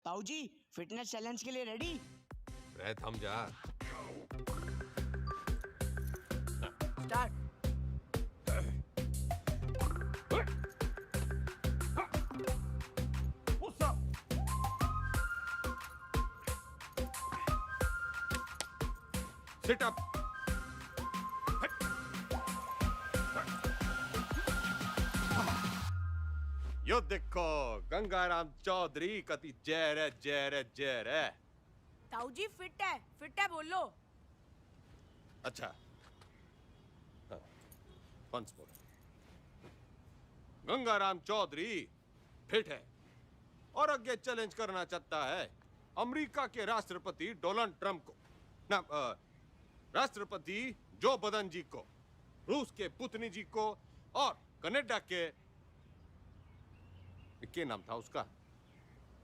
ताऊ जी fitness challenge के लिए रेडी? रह थम जा। स्टार्ट। Sit up. यो देखो गंगाराम चौधरी कति जहर है, जहर है, जहर है। ताऊ जी फिट है बोलो। अच्छा once more. Gangaram Chaudhary fit है और आगे चैलेंज करना चाहता है अमेरिका के राष्ट्रपति डोनाल्ड ट्रंप को, ना राष्ट्रपति जो बदन जी को, रूस के पुतिन जी को और कनाडा के क्या नाम था उसका,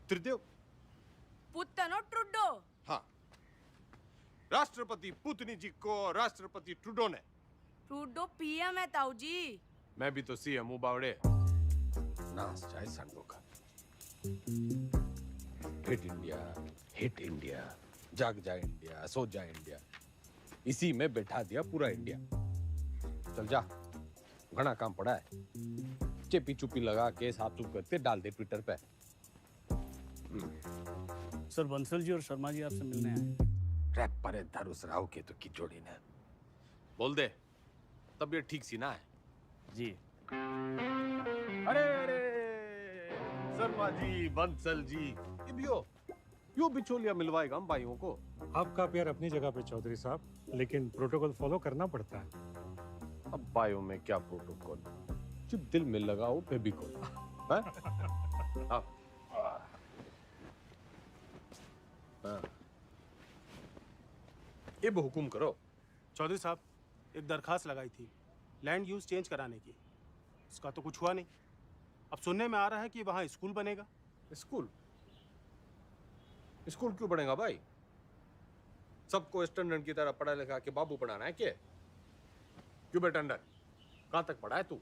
त्रिदेव पुतनो ट्रुडो। हाँ, राष्ट्रपति पुतिन जी को राष्ट्रपति ट्रूडो ने। ट्रुडो पीएम है ताऊ जी। मैं भी तो सीएम हूँ बावड़े। नाच जाए संडो का। हिट इंडिया, जाग जाए इंडिया, सो जाए इंडिया, इसी में बैठा दिया पूरा इंडिया। चल जा, घना काम पड़ा है। चेपी चुपी लगा के साफ सुफ करके डाल दे ट्विटर पे। सर बंसल जी और शर्मा जी आपसे मिलने आए। रैप पर धरुस राव के तो की जोड़ी ने। बोल दे, तबीयत ठीक सी ना है? जी। अरे शर्मा जी, बंसल जी, ये भी हो, यो बिचौलिया मिलवाएगा हम भाइयों को। आपका प्यार अपनी जगह पे चौधरी साहब, लेकिन प्रोटोकॉल फॉलो करना पड़ता है। अब भाइयों में क्या प्रोटोकॉल, जब दिल में लगाओ फेविकोल। ये हुकुम करो। चौधरी साहब, एक दरखास्त लगाई थी लैंड यूज चेंज कराने की, इसका तो कुछ हुआ नहीं। अब सुनने में आ रहा है कि वहाँ स्कूल बनेगा। स्कूल? स्कूल क्यों बनेगा भाई? सबको स्टैंडर्ड की तरह पढ़ा लिखा के बाबू बनाना है क्या? क्यों बेटा अंडर, कहाँ तक पढ़ा है तू?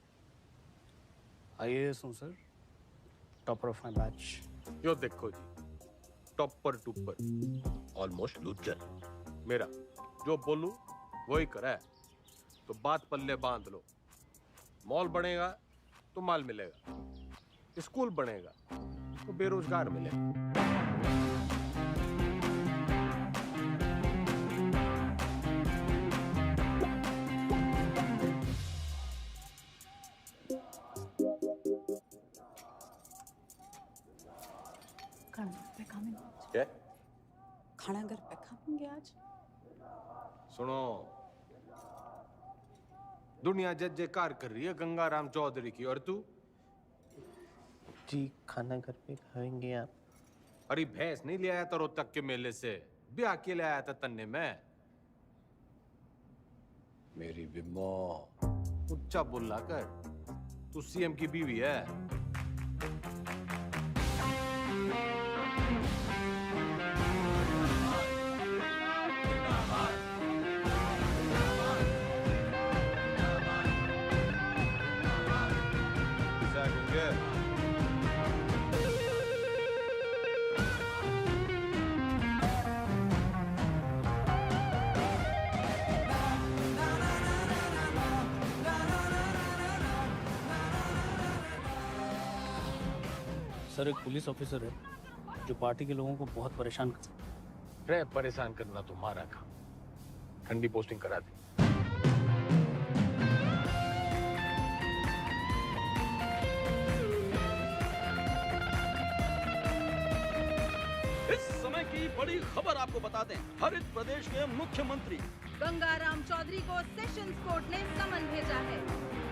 IAS हूँ sir, topper of my batch. यो देखो जी, टॉपर टूपर, ऑलमोस्ट लूजर। मेरा जो बोलूं वही करा है, तो बात पल्ले बांध लो। मॉल बनेगा तो माल मिलेगा, स्कूल बनेगा तो बेरोजगार मिलेगा। क्या? खाना घर पे खाएंगे आज। सुनो, दुनिया जय जयकार कर रही है गंगाराम चौधरी की, और तू? जी खाना घर पे खाएंगे आप। अरे भैंस नहीं ले आया था रोहतक के मेले से, ब्याह के ले आया था तन्ने में। मेरी बिम्बो, उच्चा बोला कर, तू सीएम की बीवी है। सर एक पुलिस ऑफिसर है जो पार्टी के लोगों को बहुत परेशान करता है। परेशान करना तुम्हारा काम, ठंडी पोस्टिंग करा दी। इस समय की बड़ी खबर आपको बता दें, हरित प्रदेश के मुख्यमंत्री गंगाराम चौधरी को सेशंस कोर्ट ने समन भेजा है।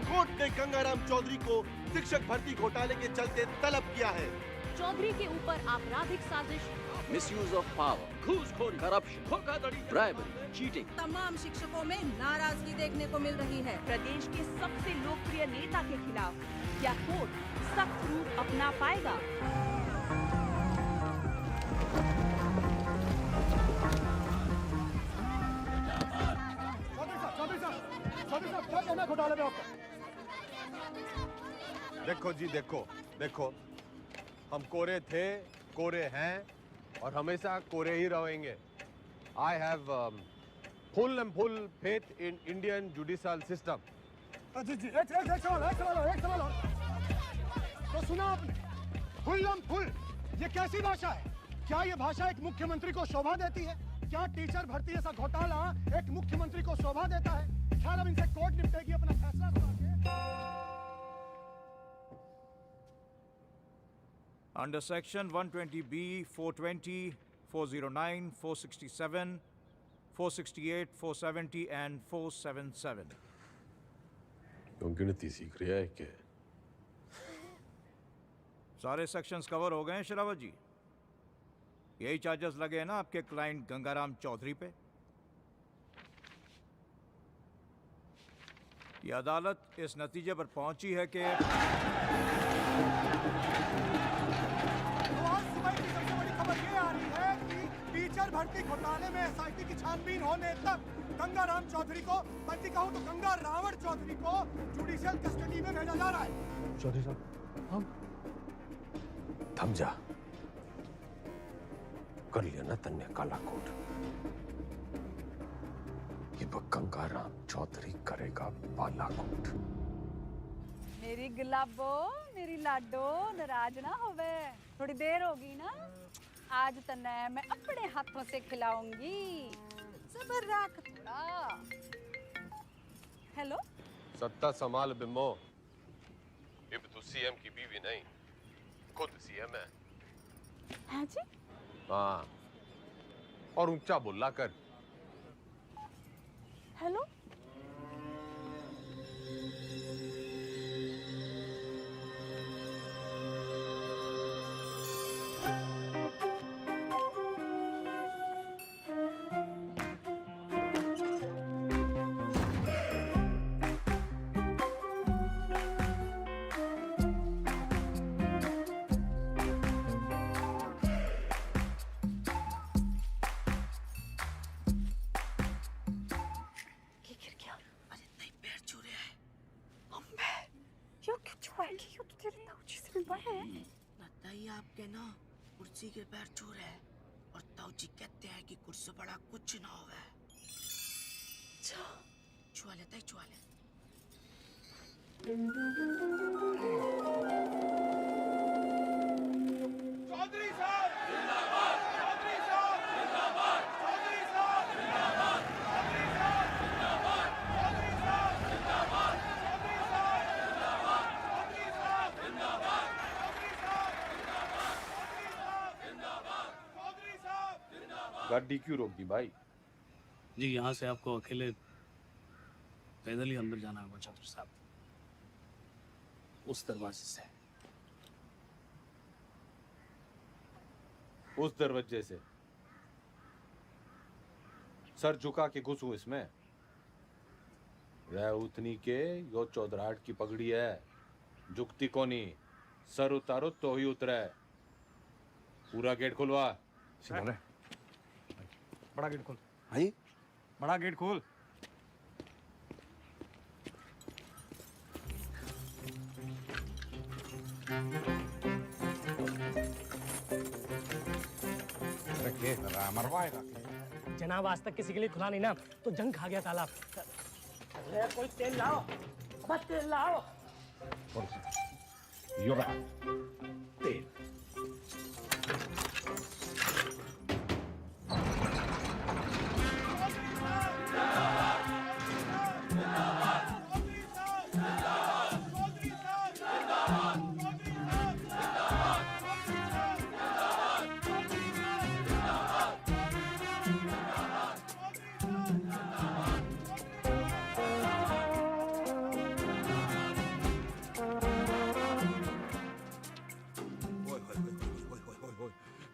कोर्ट ने गंगाराम चौधरी को शिक्षक भर्ती घोटाले के चलते तलब किया है। चौधरी के ऊपर आपराधिक साजिश, मिसयूज ऑफ पावर, घूसखोरी, करप्शन, धोखाधड़ी, ब्राइबरी, चीटिंग। तमाम शिक्षकों में नाराजगी देखने को मिल रही है। प्रदेश के सबसे लोकप्रिय नेता के खिलाफ क्या कोर्ट सख्त रूप अपना पाएगा? क्या कहना घोटाले में आपका? देखो जी, देखो देखो, हम कोरे थे, कोरे हैं और हमेशा कोरे ही रहेंगे। I have full and full faith in Indian judicial system. जी जी एक सवाल और। तो सुना आपने, फुल ये कैसी भाषा है? क्या ये भाषा एक मुख्यमंत्री को शोभा देती है? क्या टीचर भर्ती जैसा घोटाला एक मुख्यमंत्री को शोभा देता है? ख्याल अब इनसे कोर्ट निपटेगी अपना फैसला सुना के। Under Section 120B, 420, 409, 467, 468, 470 and 477. क्यों गिनती सीख रहा है क्या? सारे सेक्शंस कवर हो गए हैं शरावत जी। यही चार्जेस लगे हैं ना आपके क्लाइंट गंगाराम चौधरी पे। ये अदालत इस नतीजे पर पहुंची है कि आज सुबह की सबसे बड़ी खबर ये आ रही है कि टीचर भर्ती घोटाले में एसआईटी की छानबीन होने तक गंगाराम चौधरी को, बल्कि कहूं तो गंगा रावण चौधरी को जुडिशियल कस्टडी में भेजा जा रहा है। चौधरी साहब, हम थम जा। कर लिया ना तन्ने काला कोट। ये गंगाराम चौधरी करेगा बालाकोट। मेरी गुलाबो, मेरी लाडो, नाराज ना होवे। थोड़ी देर होगी ना, आज तन्ने मैं अपने हाथों से खिलाऊंगी। सबर रख थोड़ा। हेलो, सत्ता संभाल बिम्बो। अब तू सीएम की बीवी नहीं, खुद सीएम है। हाँ जी? हाँ, और ऊंचा बोला कर। हेलो, बताइए आपके ना कुर्सी के पैर छू रहे हैं और ताऊजी कहते हैं कि कुर्सी बड़ा कुछ ना होवे। छुआ लेता है, छुआ ले। चौधरी साहब जिंदाबाद, चौधरी साहब जिंदाबाद, चौधरी साहब जिंदाबाद, चौधरी साहब जिंदाबाद, चौधरी साहब जिंदाबाद, चौधरी साहब जिंदाबाद, चौधरी साहब जिंदाबाद, चौधरी साहब जिंदाबाद, चौधरी साहब जिंदाबाद। गाड़ी क्यों रोक दी भाई? जी, यहाँ से आपको अकेले पैदल ही अंदर जाना होगा चौधरी साहब, उस दरवाजे से। उस दरवाजे से? सर झुका के घुसूं इसमें? रह उतनी के यो चौधराहट की पगड़ी है, झुकती कोनी। सर उतारो तो ही उतरे। पूरा गेट खुलवा। बड़ा गेट खोल। भाई बड़ा गेट खोल। मरवाएगा जनाब, आज तक किसी के लिए खुला नहीं ना, तो जंग खा गया तालाब। अरे कोई तेल लाओ, बस तेल लाओ। तेल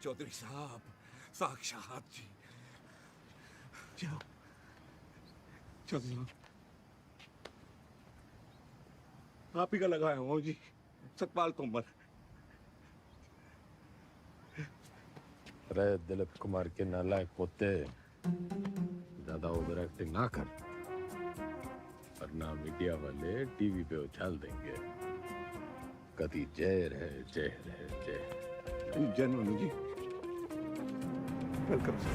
चौधरी साहब, साक्षात जी। चौधरी साहब, आप ही का लगाया हूँ जी, सतपाल तोमर। अरे दिलीप कुमार के नालायक पोते, ज्यादा ओवर एक्टिंग ना कर, वरना मीडिया वाले टीवी पे उछाल देंगे। कभी जय रहे, जय रहे, जय। जेन्युइन जी। Welcome sir.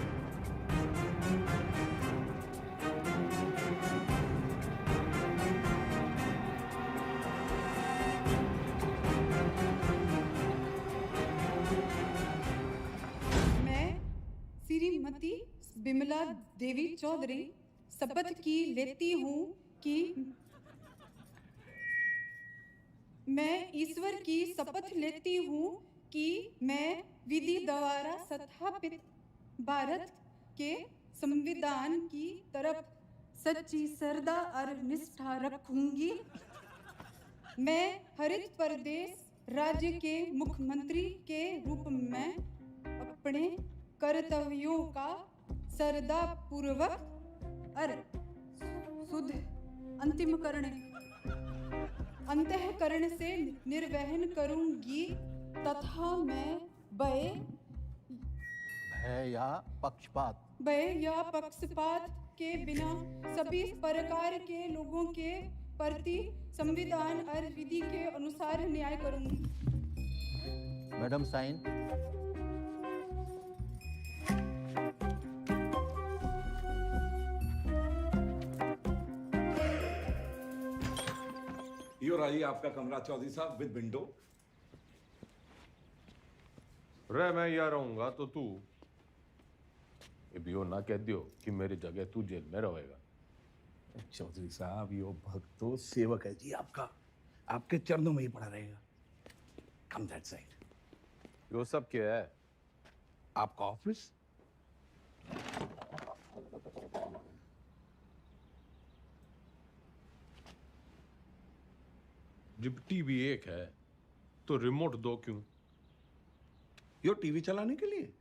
मैं श्रीमती बिमला देवी चौधरी शपथ की लेती हूँ कि मैं ईश्वर की शपथ लेती हूँ कि मैं विधि द्वारा स्थापित भारत के संविधान की तरफ सच्ची श्रद्धा और निष्ठा रखूंगी। मैं हरित प्रदेश राज्य के मुख्यमंत्री के रूप में अपने कर्तव्यों का श्रद्धा पूर्वक और शुद्ध अंतःकरण से निर्वहन करूंगी तथा मैं भय या पक्षपात के बिना सभी प्रकार के लोगों के प्रति संविधान और विधि के अनुसार न्याय करूंगी। Madam sign. यो रही आपका कमरा चौधरी साहब विद विंडो। रे मैं यहाँ रहूंगा तो तू यो ना कह दियो कि मेरी जगह तू जेल में रहेगा। चौधरी साहब यो भक्त तो सेवक है जी आपका, आपके चरणों में ही पड़ा रहेगा। कम दैट साइड। यो सब क्या है? आपका ऑफिस। जब टीवी एक है तो रिमोट दो क्यों? यो टीवी चलाने के लिए।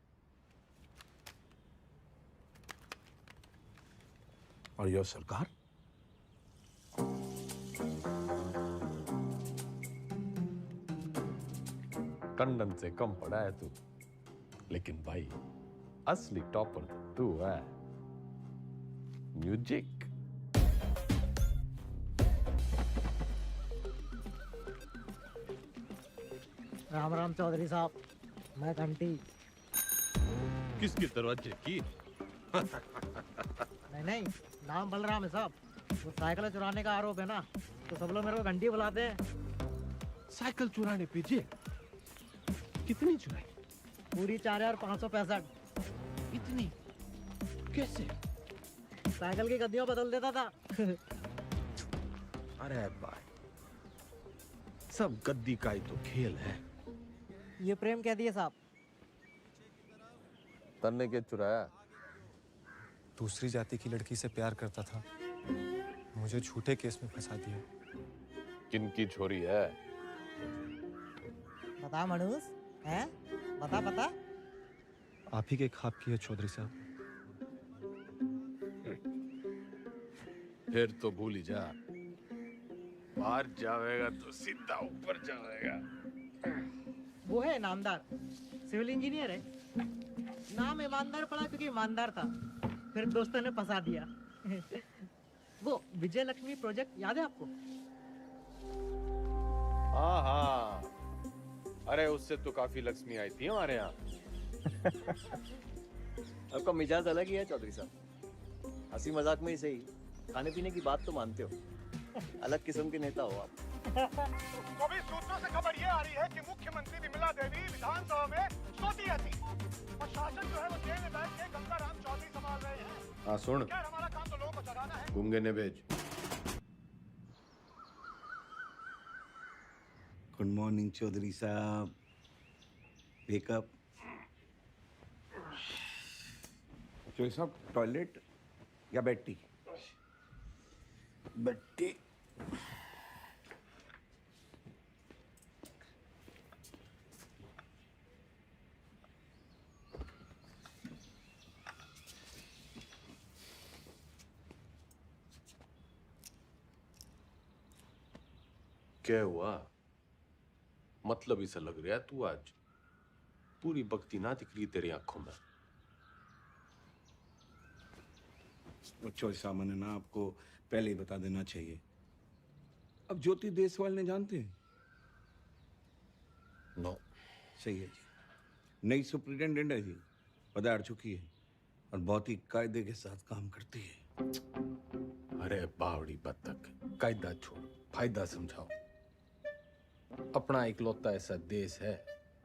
और यो सरकार। टंडन से कम पड़ा है तू, लेकिन भाई असली टॉपर तू है। म्यूजिक। राम राम चौधरी साहब, मैं घंटी। किसके दरवाजे की? नहीं, नाम बलराम है साहब। वो साइकिल चुराने का आरोप है ना, तो सब लोग मेरे को घंटी बुलाते हैं। साइकिल चुराने पे जेल? कितनी चुराई? पूरी 4565। इतनी? कैसे? साइकिल की गद्दियों बदल देता था। अरे भाई, सब गद्दी का ही तो खेल है। ये प्रेम कह दिए साहब। तन्ने के चुराया? दूसरी जाति की लड़की से प्यार करता था, मुझे झूठे केस में फंसा दिया। किनकी छोरी है? बता मनुष, हैं? बता। आप ही के ख्वाब की है चौधरी साहब। फिर तो भूल ही जा। बाहर जाएगा तो सीधा ऊपर जाएगा। वो है नामदार, सिविल इंजीनियर है। नाम ईमानदार पड़ा क्योंकि ईमानदार था, फिर दोस्तों ने फंसा दिया। वो विजय लक्ष्मी प्रोजेक्ट याद है आपको? हाँ, अरे उससे तो काफी लक्ष्मी आई थी हमारे यहाँ। आपका मिजाज अलग ही है चौधरी साहब। हंसी मजाक में ही सही, खाने पीने की बात तो मानते हो। अलग किस्म के नेता हो आप। तो भी सूत्रों से खबर ये आ रही है कि मुख्यमंत्री विमला देवी विधानसभा में सोती रहती और शासन जो है वो जेल में बैठ के गंगाराम चौधरी संभाल रहे हैं। हाँ सुन, खैर हमारा काम तो लोगों को जगाना है। गूंगे ने भेज। गुड मॉर्निंग चौधरी साहब। वेकअप। चौधरी साहब टॉयलेट या बेड टी? Bed tea. क्या हुआ? मतलब इसे लग रहा है तू आज पूरी भक्ति ना दिख रही तेरी आंखों में। चौधरी साहब मैंने ना आपको पहले ही बता देना चाहिए। अब ज्योति देसवाल ने जानते हैं? नो। सही है जी। नई सुप्रिटेंडेंट है जी, पधार चुकी है और बहुत ही कायदे के साथ काम करती है। अरे बावड़ी बत्तख, कायदा छोड़, फायदा समझाओ। अपना इकलौता ऐसा देश है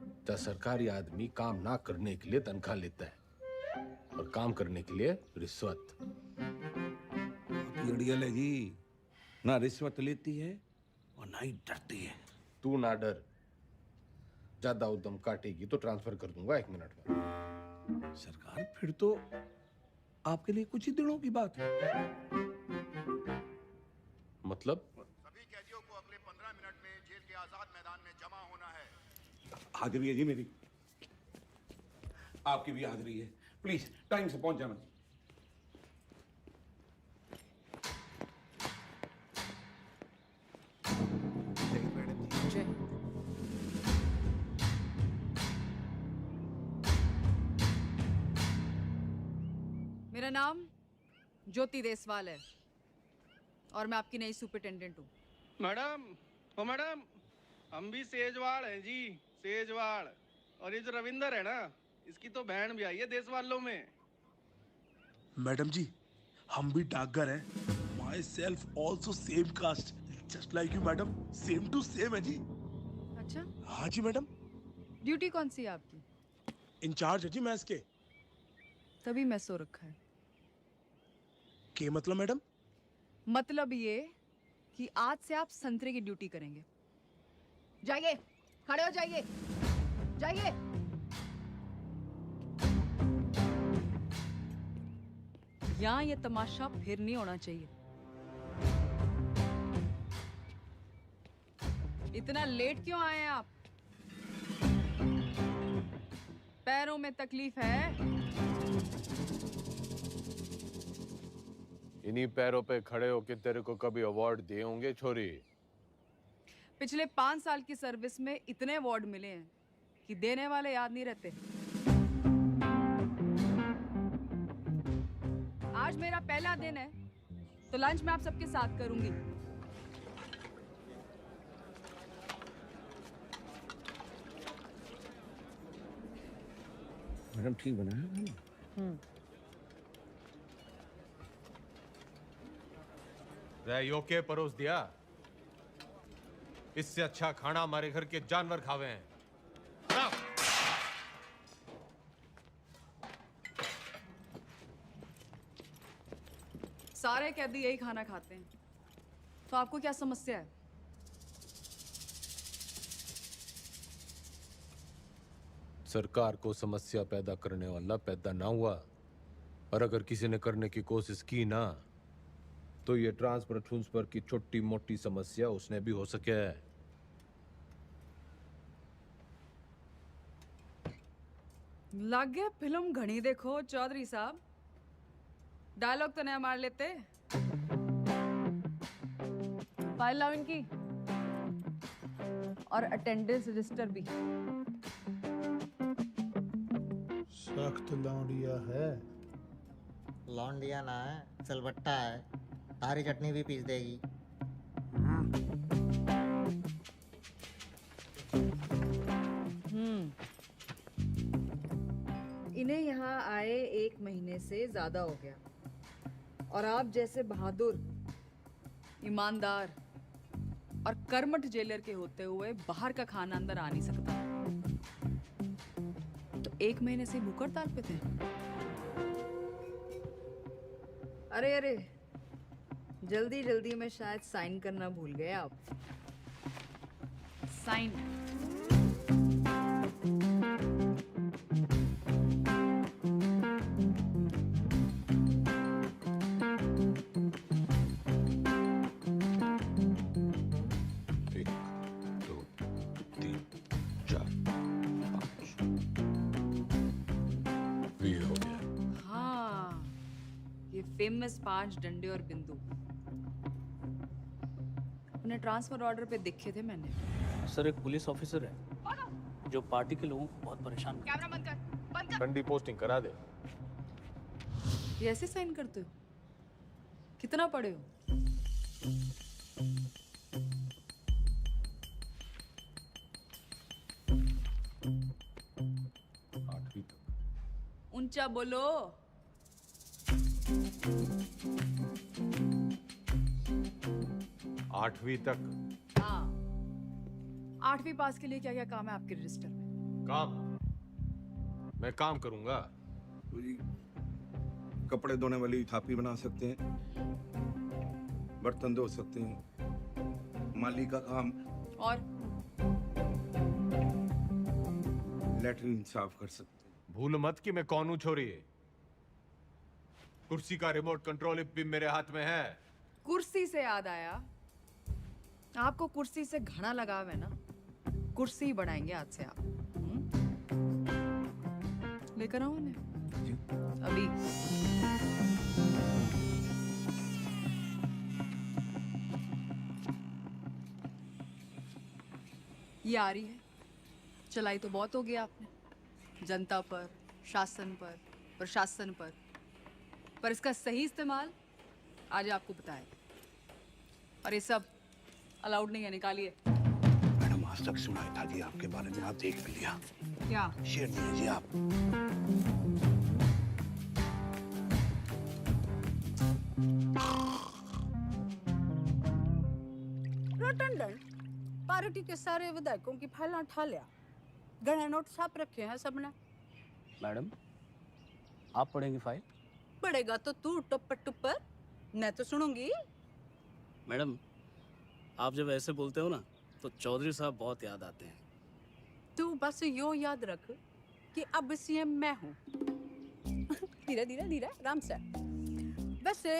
जहाँ सरकारी आदमी काम ना करने के लिए तनख्वाह लेता है और काम करने के लिए रिश्वत। अड़ियल है जी, ना रिश्वत लेती है और ना ही डरती है। तू ना डर, ज्यादा उद्यम काटेगी तो ट्रांसफर कर दूंगा 1 मिनट में। सरकार फिर तो आपके लिए कुछ ही दिनों की बात है। मतलब? सभी कैदियों को अगले 15 मिनट में जेल के आजाद मैदान में जमा होना है। हाजिरी है जी मेरी, आपकी भी हाजिरी है। प्लीज टाइम से पहुंच जाना। मेरा नाम ज्योति देसवाल है और मैं आपकी नई सुपरिटेंडेंट हूँ। मैडम, ओ मैडम, हम भी सेजवाड़ हैं जी, सेजवाड़। और ये जो रविंदर है ना, इसकी तो बहन भी आई है देश वालों में। मैडम जी, हम भी डाकघर हैं। Myself also same caste, just like you madam, same to same है जी। अच्छा? हाँ जी मैडम। ड्यूटी कौन सी है आपकी? इंचार्ज है जी मैस के। तभी मैं सो रखा है। के मतलब मैडम? मतलब ये कि आज से आप संतरे की ड्यूटी करेंगे। जाइए, खड़े हो जाइए, जाइए। यहाँ ये तमाशा फिर नहीं होना चाहिए। इतना लेट क्यों आए हैं आप? पैरों में तकलीफ है? इन्हीं पैरों पे खड़े होके तेरे को कभी अवार्ड दिए होंगे छोरी? पिछले 5 साल की सर्विस में इतने अवार्ड मिले हैं कि देने वाले याद नहीं रहते। आज मेरा पहला दिन है तो लंच मैं आप सबके साथ करूंगी। मैडम ठीक बनाया। रैयो के परोस दिया, इससे अच्छा खाना हमारे घर के जानवर खावे हैं। सारे कैदी यही खाना खाते हैं, तो आपको क्या समस्या है? सरकार को समस्या पैदा करने वाला पैदा ना हुआ, और अगर किसी ने करने की कोशिश की ना, तो ये ट्रांसफर की छोटी मोटी समस्या उसने भी हो सके है। लग गया फिल्म घनी देखो चौधरी साहब, डायलॉग तो नया मार लेते। फाइल लाओ इनकी, और अटेंडेंस रजिस्टर भी। सख्त लौंडिया है। लौंडिया ना है, सिलबट्टा है। तारी चटनी भी पीस देगी। इन्हें यहाँ आए 1 महीने से ज्यादा हो गया, और आप जैसे बहादुर, ईमानदार और कर्मठ जेलर के होते हुए बाहर का खाना अंदर आ नहीं सकता। तो 1 महीने से भूख हड़ताल पे थे। अरे अरे, जल्दी जल्दी में शायद साइन करना भूल गए आप। साइन। फेमस 5 डंडे और बिंदु अपने ट्रांसफर ऑर्डर पे देखे थे मैंने। सर, एक पुलिस ऑफिसर है जो पार्टी के लोगों को बहुत परेशान करता है। कैमरा बंद कर, बंद कर। ठंडी पोस्टिंग करा दे। ये ऐसे साइन करते हो? कितना पढ़े हो? ऊंचा बोलो। आठवीं तक। हाँ, 8वीं पास के लिए क्या क्या काम है आपके रजिस्टर में? काम? मैं काम करूंगा। तो जी कपड़े धोने वाली थापी बना सकते हैं, बर्तन धो सकते हैं, माली का काम, और लेटरिन साफ कर सकते हैं। भूल मत कि मैं कौन हूं छोरी। कुर्सी का रिमोट कंट्रोल भी मेरे हाथ में है। कुर्सी से याद आया, आपको कुर्सी से घना लगाव है ना, कुर्सी बढ़ाएंगे आज से आप। लेकर आओ उन्हें अभी। ये आ रही है, चलाई तो बहुत हो गया आपने जनता पर, शासन पर, प्रशासन पर इसका सही इस्तेमाल आज आपको बताए। और ये सब अलाउड नहीं है, निकालिए। मैडम आज तक सुनाई था जी आपके बारे में, आप देख भी लिया। क्या शेयर दिए जी आप। टंडन, पार्टी के सारे विधायकों की फाइलें उठा लिया, गणे नोट छाप रखे हैं सबने। मैडम आप पढ़ेंगी फाइल? पड़ेगा तो तू टुप्पर टुप्पर, मैं तो सुनूंगी। मैडम आप जब ऐसे बोलते हो ना तो चौधरी साहब बहुत याद आते हैं। तू बस यो याद रख कि अब सीएम मैं हूँ। धीरे धीरे धीरे आराम से। वैसे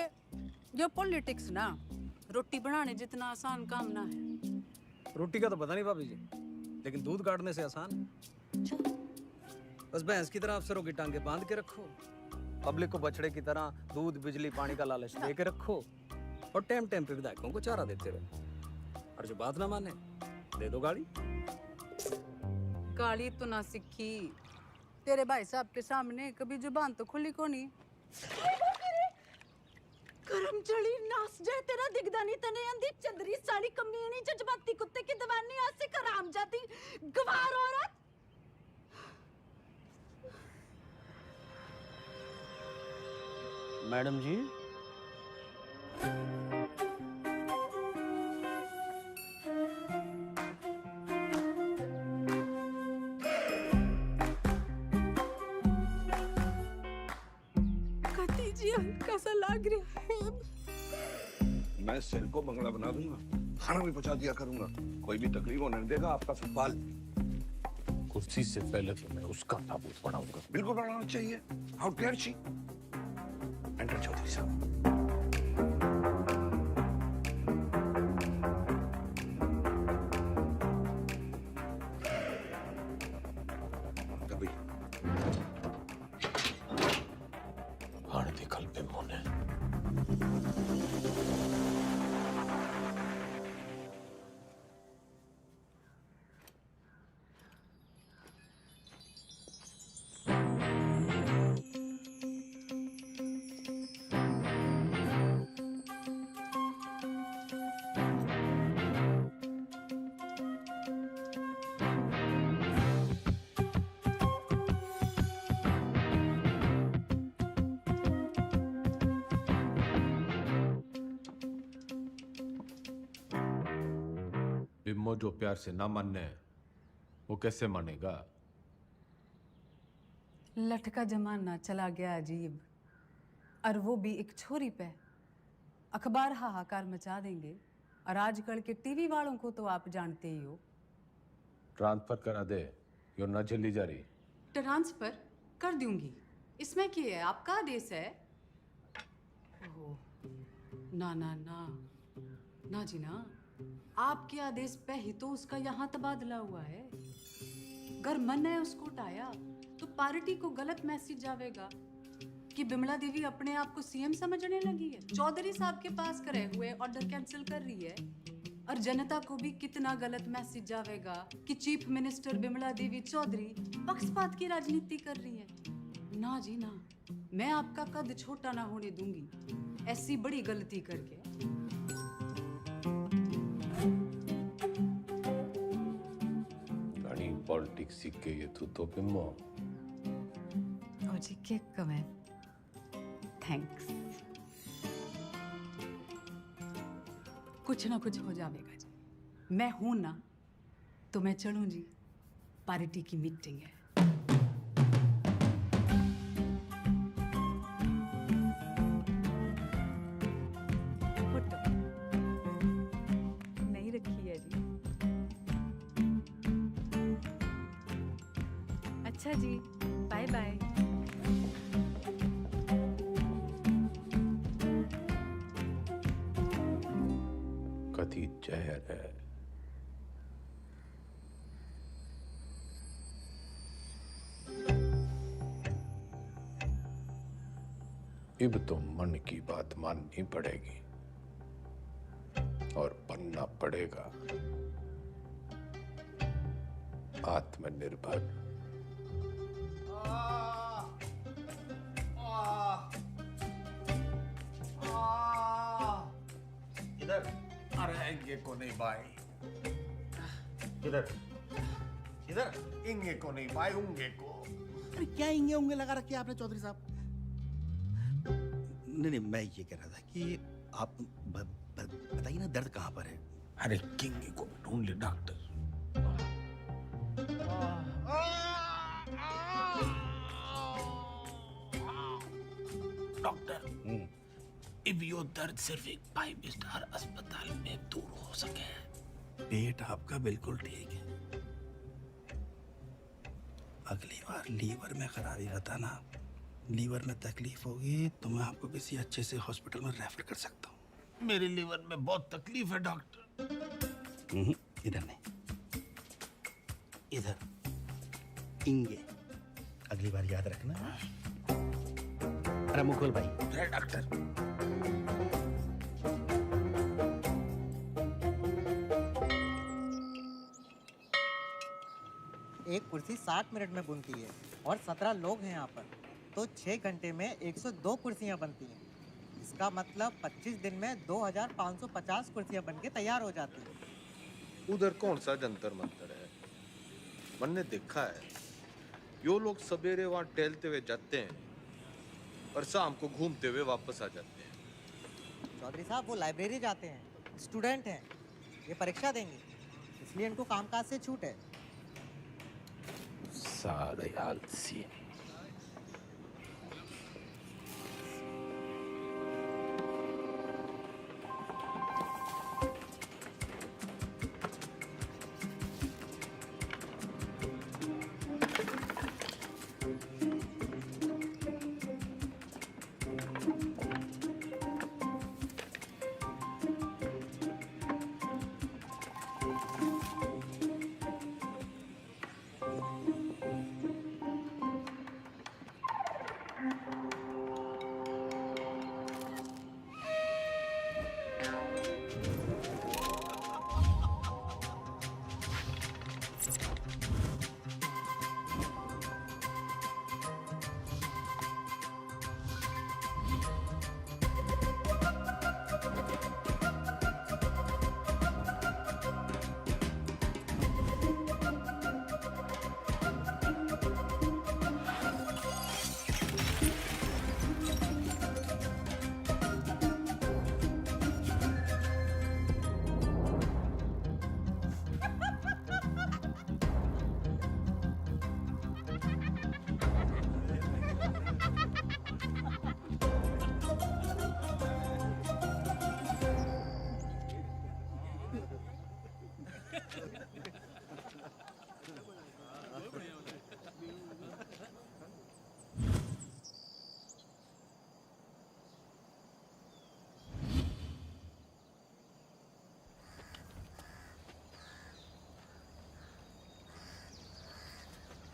ये पॉलिटिक्स ना रोटी बनाने जितना आसान काम ना है। रोटी का तो पता नहीं भाभी जी, लेकिन दूध काटने से आसान है। बस भैंस की तरह अफसरों की टांगे बांध के रखो, पब्लिक को बछड़े की तरह दूध बिजली पानी का लालच दे के रखो, और टाइम टाइम पे विधायकों को चारा देते रहो। और जो बात ना माने दे दो गाड़ी। गाली तो ना सीखी, तेरे भाई साहब के सामने कभी जुबान तो खुली को नहीं। करम चढ़ी नास जाए तेरा दिगदानी तने अंधी चंदरी साड़ी कमीनी जज्बाती कुत्ते की दवानी आसे कराम जाती गवार औरत। मैडम जी कती जी हल्का सा लग रहा है। मैं सिर को बंगला बना दूंगा, खाना भी पहुंचा दिया करूंगा, कोई भी तकलीफ होने नहीं देगा आपका सवाल। कुर्सी से पहले तो मैं उसका ताबूत पढ़ाऊंगा। बिल्कुल पढ़ाना चाहिए। How dare she. Enter Chaudhary साहब। कभी हाण दिखल पे मोने। बिम्मो जो प्यार से ना मानने वो कैसे मानेगा? लटका जमाना चला गया अजीब, और वो भी एक छोरी पे। अखबार हाहाकार मचा देंगे, और आजकल के टीवी वालों को तो आप जानते ही हो। ट्रांसफर करा दे, यो न झेली जा रही। ट्रांसफर कर दूंगी, इसमें क्या है, आपका आदेश है। ओह, ना ना ना ना जी ना, आपके आदेश पे ही तो उसका यहाँ तबादला हुआ है। अगर मन है उसको उठाया तो पार्टी को गलत मैसेज जावेगा कि बिमला देवी अपने आप को सीएम समझने लगी है, चौधरी साहब के पास करे हुए ऑर्डर कैंसिल कर रही है। और जनता को भी कितना गलत मैसेज जावेगा कि चीफ मिनिस्टर बिमला देवी चौधरी पक्षपात की राजनीति कर रही है। ना जी ना, मैं आपका कद छोटा ना होने दूंगी ऐसी बड़ी गलती करके। पॉलिटिक्स सीख के ये तो बिम्मो। ताऊजी केक कमें थैंक्स कुछ ना कुछ हो जाएगा जी मैं हूं ना तो मैं चलूं जी पार्टी की मीटिंग है फोटो नहीं रखी है जी अच्छा जी बाय बाय कथी जहर है अब तो मन की बात माननी पड़ेगी और बनना पड़ेगा आत्मनिर्भर। इधर अरे इंगे को नहीं भाई इधर इधर इंगे को नहीं भाई उंगे को। अरे क्या इंगे उंगे लगा रखे आपने चौधरी साहब? नहीं मैं ये कह रहा था कि आप बताइए ना दर्द कहाँ पर है? अरे किंगे को ढूंढ ले डॉक्टर। डॉक्टर अब यो दर्द सिर्फ एक 5 स्टार अस्पताल में दूर हो सके। पेट आपका बिल्कुल ठीक है, अगली बार लीवर में खराबी बताना। लीवर में तकलीफ होगी तो मैं आपको किसी अच्छे से हॉस्पिटल में रेफर कर सकता हूँ। मेरे लीवर में बहुत तकलीफ है डॉक्टर। इधर नहीं, इधर इंगे। अगली बार याद रखना। अरे मुकुल भाई। अरे डॉक्टर एक कुर्सी 60 मिनट में बनती है और 17 लोग हैं यहाँ पर, तो 6 घंटे में 102 कुर्सियाँ बनती हैं। इसका मतलब 25 दिन में 2550 कुर्सियाँ बनके तैयार हो जाती हैं। उधर कौन सा जंतर मंतर है? मैंने देखा है यो लोग सवेरे वहां टहलते हुए जाते हैं और शाम को घूमते हुए वापस आ जाते हैं। चौधरी साहब वो लाइब्रेरी जाते हैं, स्टूडेंट हैं, ये परीक्षा देंगे, इसलिए इनको कामकाज से छूट है। सारे आलसी।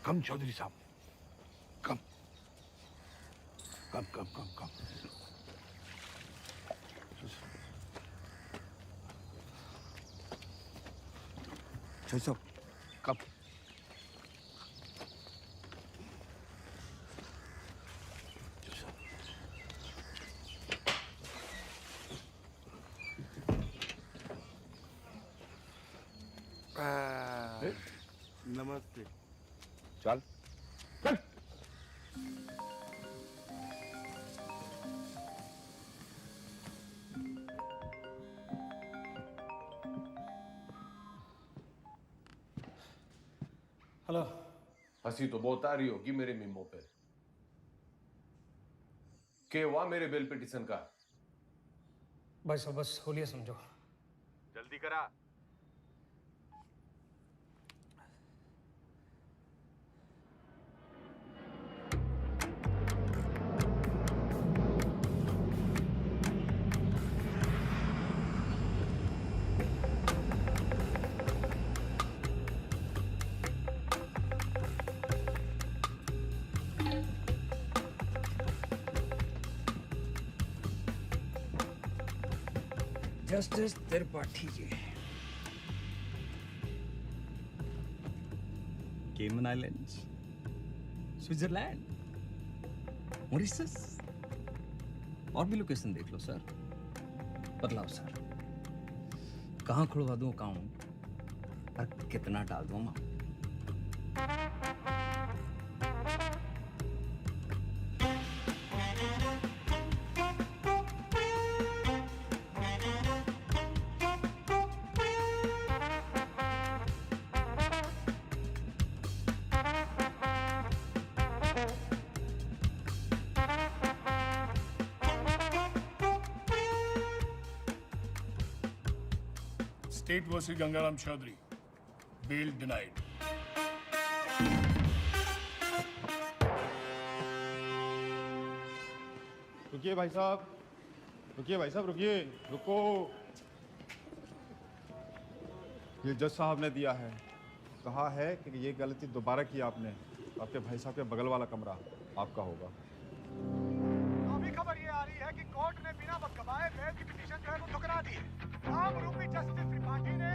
कम चौधरी साहब, कम कम कम कम कम। चौधरी साहब कम। नमस्ते। चल चल। हेलो। हंसी तो बहुत आ रही होगी मेरे मीमो पे। के हुआ मेरे बेल पिटीशन का? भाई साहब बस होलिया समझो। जल्दी करा। जस्टिस त्रिपाठी जी, केमन आइलैंड्स, स्विट्जरलैंड, मॉरिशस, और भी लोकेशन देख लो सर। बतलाओ सर, कहाँ खुलवा दूँ अकाउंट और कितना डाल दूँ amount? State versus Gangaram Chaudhary. Bail denied. रुकिए भाई साहब, रुकिए भाई साहब, रुकिए, रुको। ये जज साहब ने दिया है, कहा है कि ये गलती दोबारा की आपने, आपके भाई साहब के बगल वाला कमरा आपका होगा। अभी खबर ये आ रही है कि कोर्ट ने बिना वक्त गवाए बेल की पिटीशन जो है वो ठुकरा दी है। राम रूपी जस्टिस त्रिपाठी ने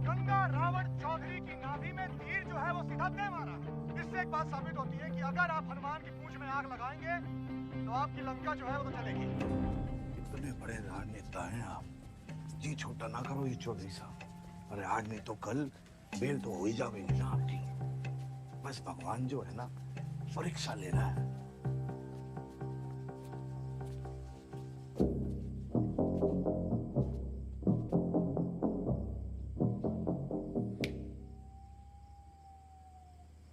गंगा रावण चौधरी की नाभि में तीर जो है वो सीधा दे मारा। इससे एक बात साबित होती है कि अगर आप हनुमान की पूंछ में आग लगाएंगे तो आपकी लंका जो है वो तो चलेगी। इतने बड़े राजनेता हैं आप, जी छोटा ना करो ये चौधरी साहब। अरे आज नहीं तो कल बेल तो हो ही जाएगी ना आपकी। बस भगवान जो है ना परीक्षा ले रहा है।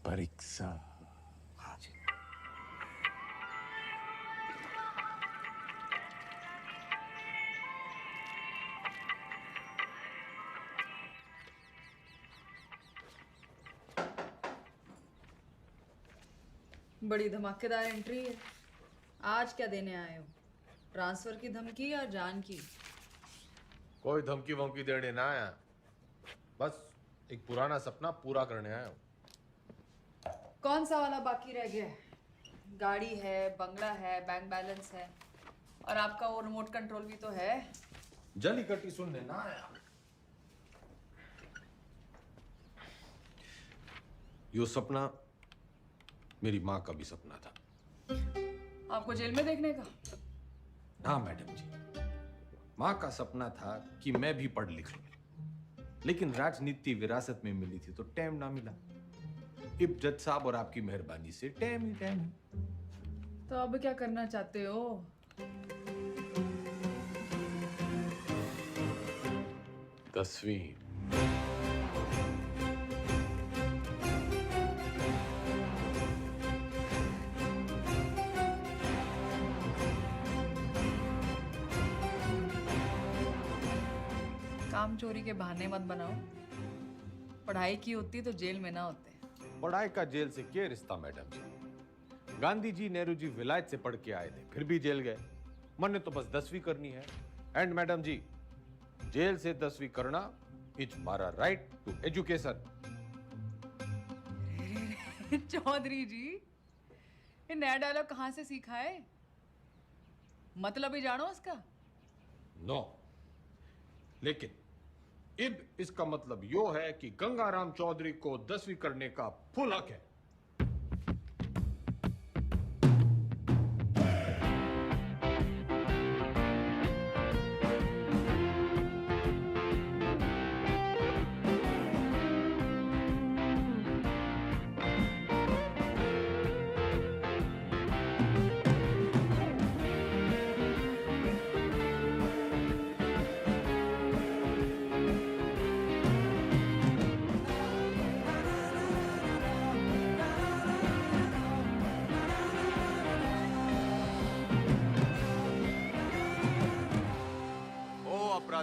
परीक्षा। हाँ जी। बड़ी धमाकेदार एंट्री है। आज क्या देने आए हो? ट्रांसफर की धमकी या जान की? कोई धमकी वमकी देने ना आया, बस एक पुराना सपना पूरा करने आया हूँ। कौन सा वाला बाकी रह गया है? गाड़ी है, बंगला है, बैंक बैलेंस है, और आपका वो रिमोट कंट्रोल भी तो है। जली कटी सुनने ना आया। यो सपना मेरी माँ का भी सपना था। आपको जेल में देखने का? हाँ मैडम जी, माँ का सपना था कि मैं भी पढ़ लिख लूं, लेकिन राजनीति विरासत में मिली थी तो टाइम ना मिला। इब जज साहब और आपकी मेहरबानी से टाइम ही टाइम। तो अब क्या करना चाहते हो? दसवीं। काम चोरी के बहाने मत बनाओ। पढ़ाई की होती तो जेल में ना होते। पढ़ाई का जेल से क्या रिश्ता मैडम जी? गांधी जी, नेहरू जी विलायत से पढ़ के आए थे, फिर भी जेल गए। मैंने तो बस 10वीं करनी है। एंड मैडम जी, जेल से 10वीं करना इज मारा राइट टू एजुकेशन। चौधरी जी, ये नया डायलॉग कहाँ से सीखा है? मतलब ही जानो उसका? नो, लेकिन इब इसका मतलब यो है कि गंगाराम चौधरी को 10वीं करने का फुल हक है।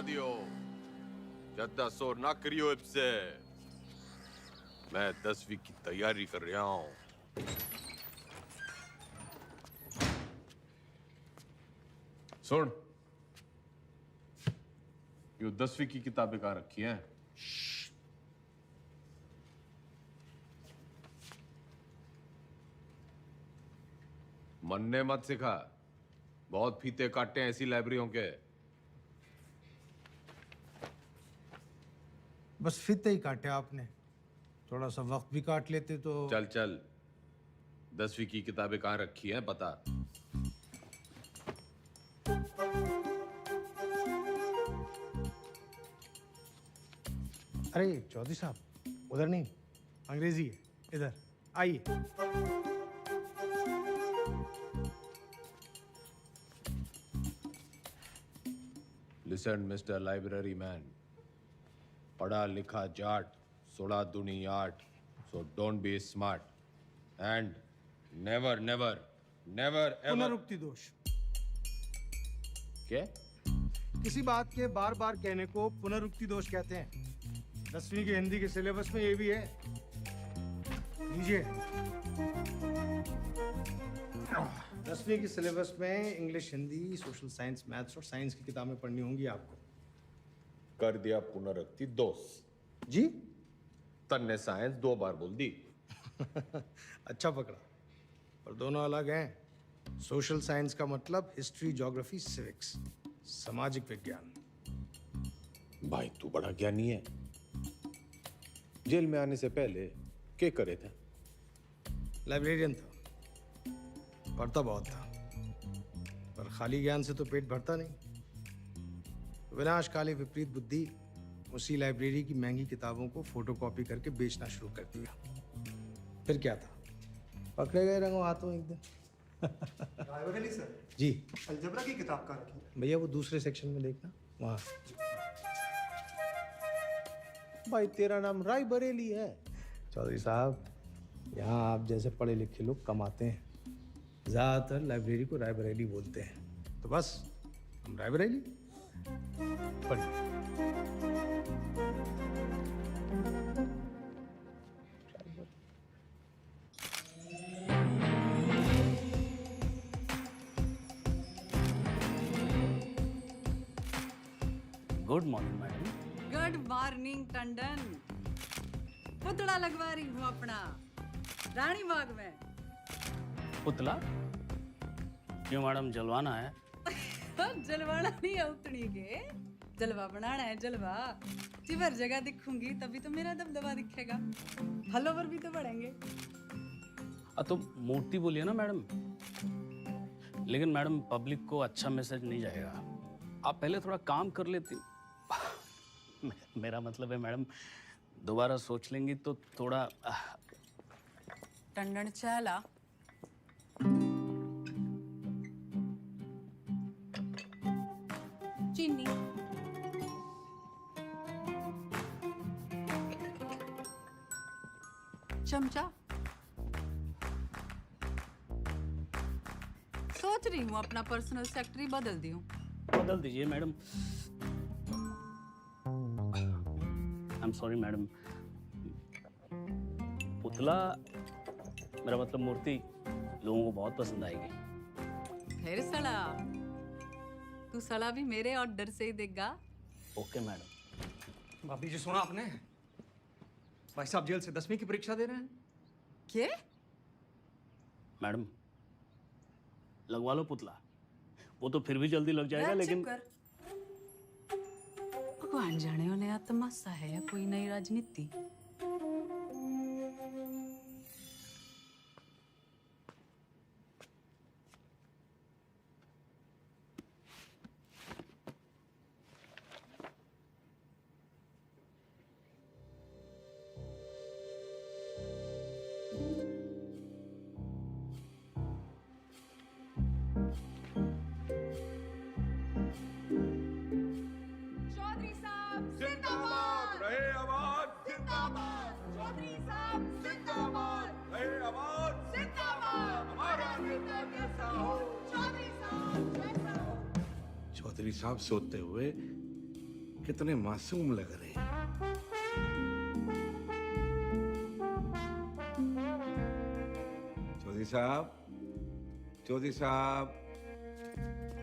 दियो। ज्यादा शोर ना करियो इससे। मैं 10वीं की तैयारी कर रहा हूँ। सुन, ये 10वीं की किताबें कहाँ रखी हैं? मन्ने मत सिखा, बहुत फीते काटे हैं ऐसी लाइब्रेरियों के। बस फीते ही काटे आपने, थोड़ा सा वक्त भी काट लेते तो। चल चल, 10वीं की किताबें कहाँ रखी हैं बता। अरे चौधरी साहब, उधर नहीं, अंग्रेजी है, इधर आइए। लिसन मिस्टर लाइब्रेरी मैन, पढ़ा लिखा जाट, 16 दूनी 8, so don't be smart and never never never ever। पुनरुक्ति दोष। क्या? किसी बात के बार बार कहने को पुनरुक्ति दोष कहते हैं। 10वीं के हिंदी के सिलेबस में ये भी है, लीजिए। 10वीं के सिलेबस में English, Hindi, social science, maths और साइंस की किताबें पढ़नी होंगी आपको। कर दिया पुनरुक्ति दोष जी। तन्ने साइंस 2 बार बोल दी। अच्छा पकड़ा, पर दोनों अलग हैं। सोशल साइंस का मतलब हिस्ट्री, ज्योग्राफी, सिविक्स, सामाजिक विज्ञान। भाई तू बड़ा ज्ञानी है। जेल में आने से पहले क्या करे थे? लाइब्रेरियन था, पढ़ता बहुत था, पर खाली ज्ञान से तो पेट भरता नहीं। विनाशकाली विपरीत बुद्धि उसी लाइब्रेरी की महंगी किताबों को फोटोकॉपी करके बेचना शुरू कर दिया। फिर क्या था, पकड़े गए रंगों हाथों एक दिन। रायबरेली सर जी। अलजबरा की किताब कहाँ रखी है? भैया वो दूसरे सेक्शन में देखना, वहाँ। भाई तेरा नाम राय बरेली है? चौधरी साहब, यहाँ आप जैसे पढ़े लिखे लोग कम आते हैं। ज़्यादातर लाइब्रेरी को रायबरेली बोलते हैं, तो बस हम रायबरेली। पढ़िए। Good morning madam. Good morning Tandon. पुतला लगवा रही हूँ अपना रानी बाग में। पुतला क्यों मैडम, जलवाना है? जलवाना नहीं है उतनी के, जलवा बनाना है जलवा। जिवर जगह दिखूंगी तभी तो मेरा दबदबा दिखेगा, फॉलोवर भी तो बढ़ेंगे। तो मूर्ति बोलिए ना मैडम। लेकिन मैडम पब्लिक को अच्छा मैसेज नहीं जाएगा। आप पहले थोड़ा काम कर लेती। मेरा मतलब है मैडम, दोबारा सोच लेंगी तो थोड़ा। टंडन चला। चीनी। चमचा। सोच रही हूँ अपना पर्सनल सेक्रेटरी बदल दूं। बदल दीजिए madam. I am sorry madam. पुतला, मेरा मतलब मूर्ति, लोगों को बहुत पसंद आएगी। फिर सड़ा, तू सड़ा भी मेरे ऑर्डर से ही देगा। Okay madam. भाभी जी सुना आपने? भाई साहब जेल से 10वीं की परीक्षा दे रहे हैं। क्या? मैडम लगवा लो पुतला, वो तो फिर भी जल्दी लग जाएगा। लेकिन भगवान जाने हो नया तमाशा है या कोई नई राजनीति। चौधरी साहब सोते हुए कितने मासूम लग रहे हैं। चौधरी साहब, चौधरी साहब,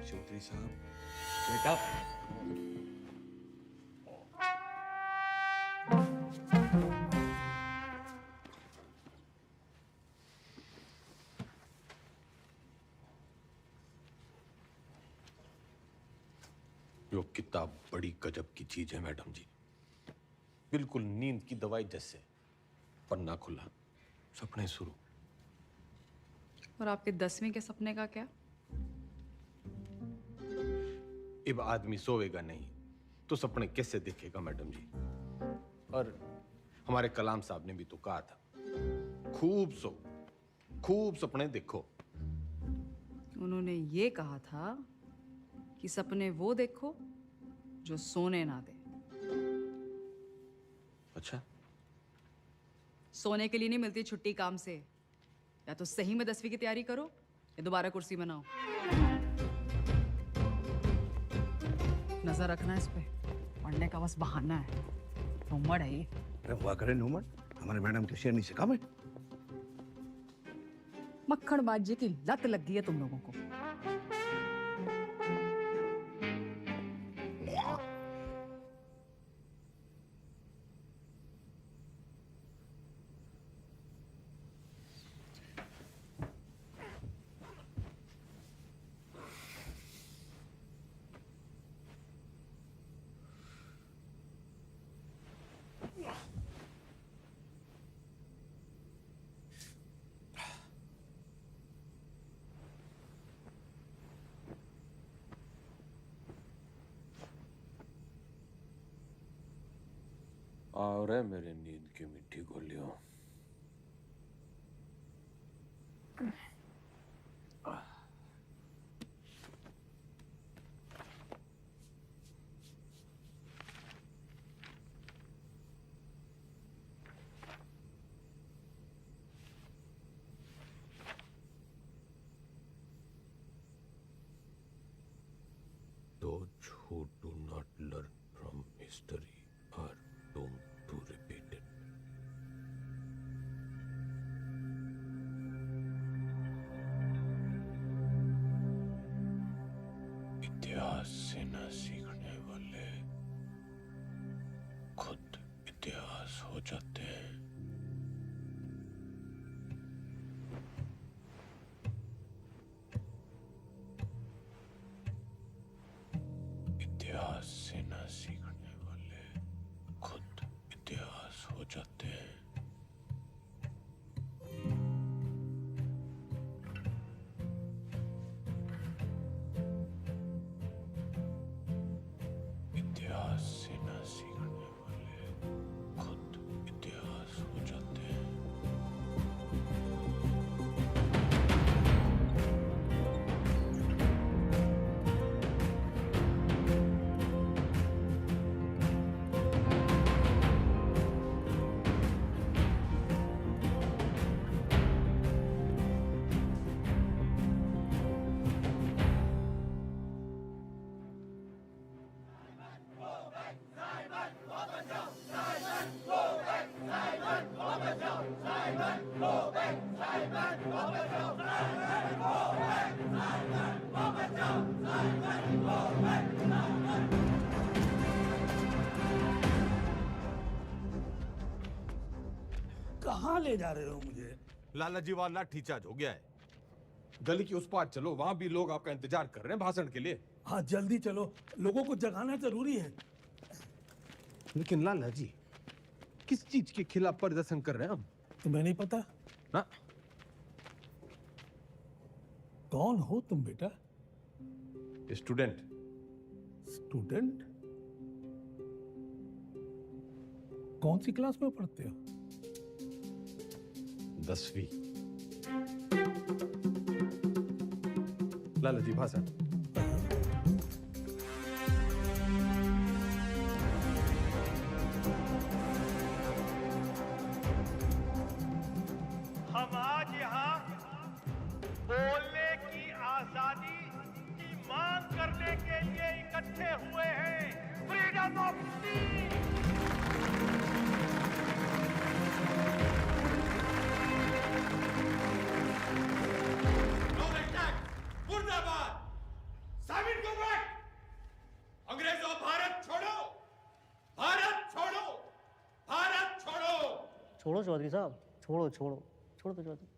चौधरी साहब, बेटा। यो किताब बड़ी गजब की चीज है मैडम जी, बिल्कुल नींद की दवाई जैसे। पन्ना खुला, सपने शुरू। और आपके 10वीं के सपने का क्या? अब आदमी सोएगा नहीं तो सपने कैसे देखेगा मैडम जी? और हमारे कलाम साहब ने भी तो कहा था, खूब सो, खूब सपने देखो। उन्होंने ये कहा था कि सपने वो देखो जो सोने ना दे। अच्छा, सोने के लिए नहीं मिलती छुट्टी काम से। या तो सही में 10वीं की तैयारी करो या दोबारा कुर्सी बनाओ। नजर रखना इस पे, पढ़ने का बस बहाना है। नूमड़ है ये। अरे हुआ करे नूमड़, हमारे मैडम के शेरनी से कम है। मक्खनबाजी की लत लग गई है तुम लोगों को। और है मेरे नींद की मिट्टी गोलियों। Those who do not learn from history are doomed to repeat it. इतिहास से न सीखने वाले खुद इतिहास हो जाते हैं। इतिहास से न सीखने वाले खुद इतिहास हो जाते हैं। इतिहास से न सीखने वाले खुद इतिहास हो जाते हैं। कहाँ ले जा रहे हो मुझे? लाला जी वाला लाठी चार्ज हो गया है। गली की उस पार चलो, वहां भी लोग आपका इंतजार कर रहे हैं भाषण के लिए। हाँ जल्दी चलो, लोगों को जगाना जरूरी है। लेकिन लाला जी, किस चीज के खिलाफ प्रदर्शन कर रहे हैं हम? तुम्हें नहीं पता ना? कौन हो तुम बेटा? स्टूडेंट। स्टूडेंट? कौन सी क्लास में पढ़ते हो? 10वीं। लाला जी भाषण। हम आज यहाँ बोलने की आजादी की मांग करने के लिए इकट्ठे हुए हैं। फ्रीडम मुर्दाबाद! साबित को बैठ! अंग्रेजों भारत छोड़ो! भारत छोड़ो! भारत छोड़ो! छोड़ो चौधरी साहब, छोड़ो छोड़ो छोड़ो तो Chaudhary.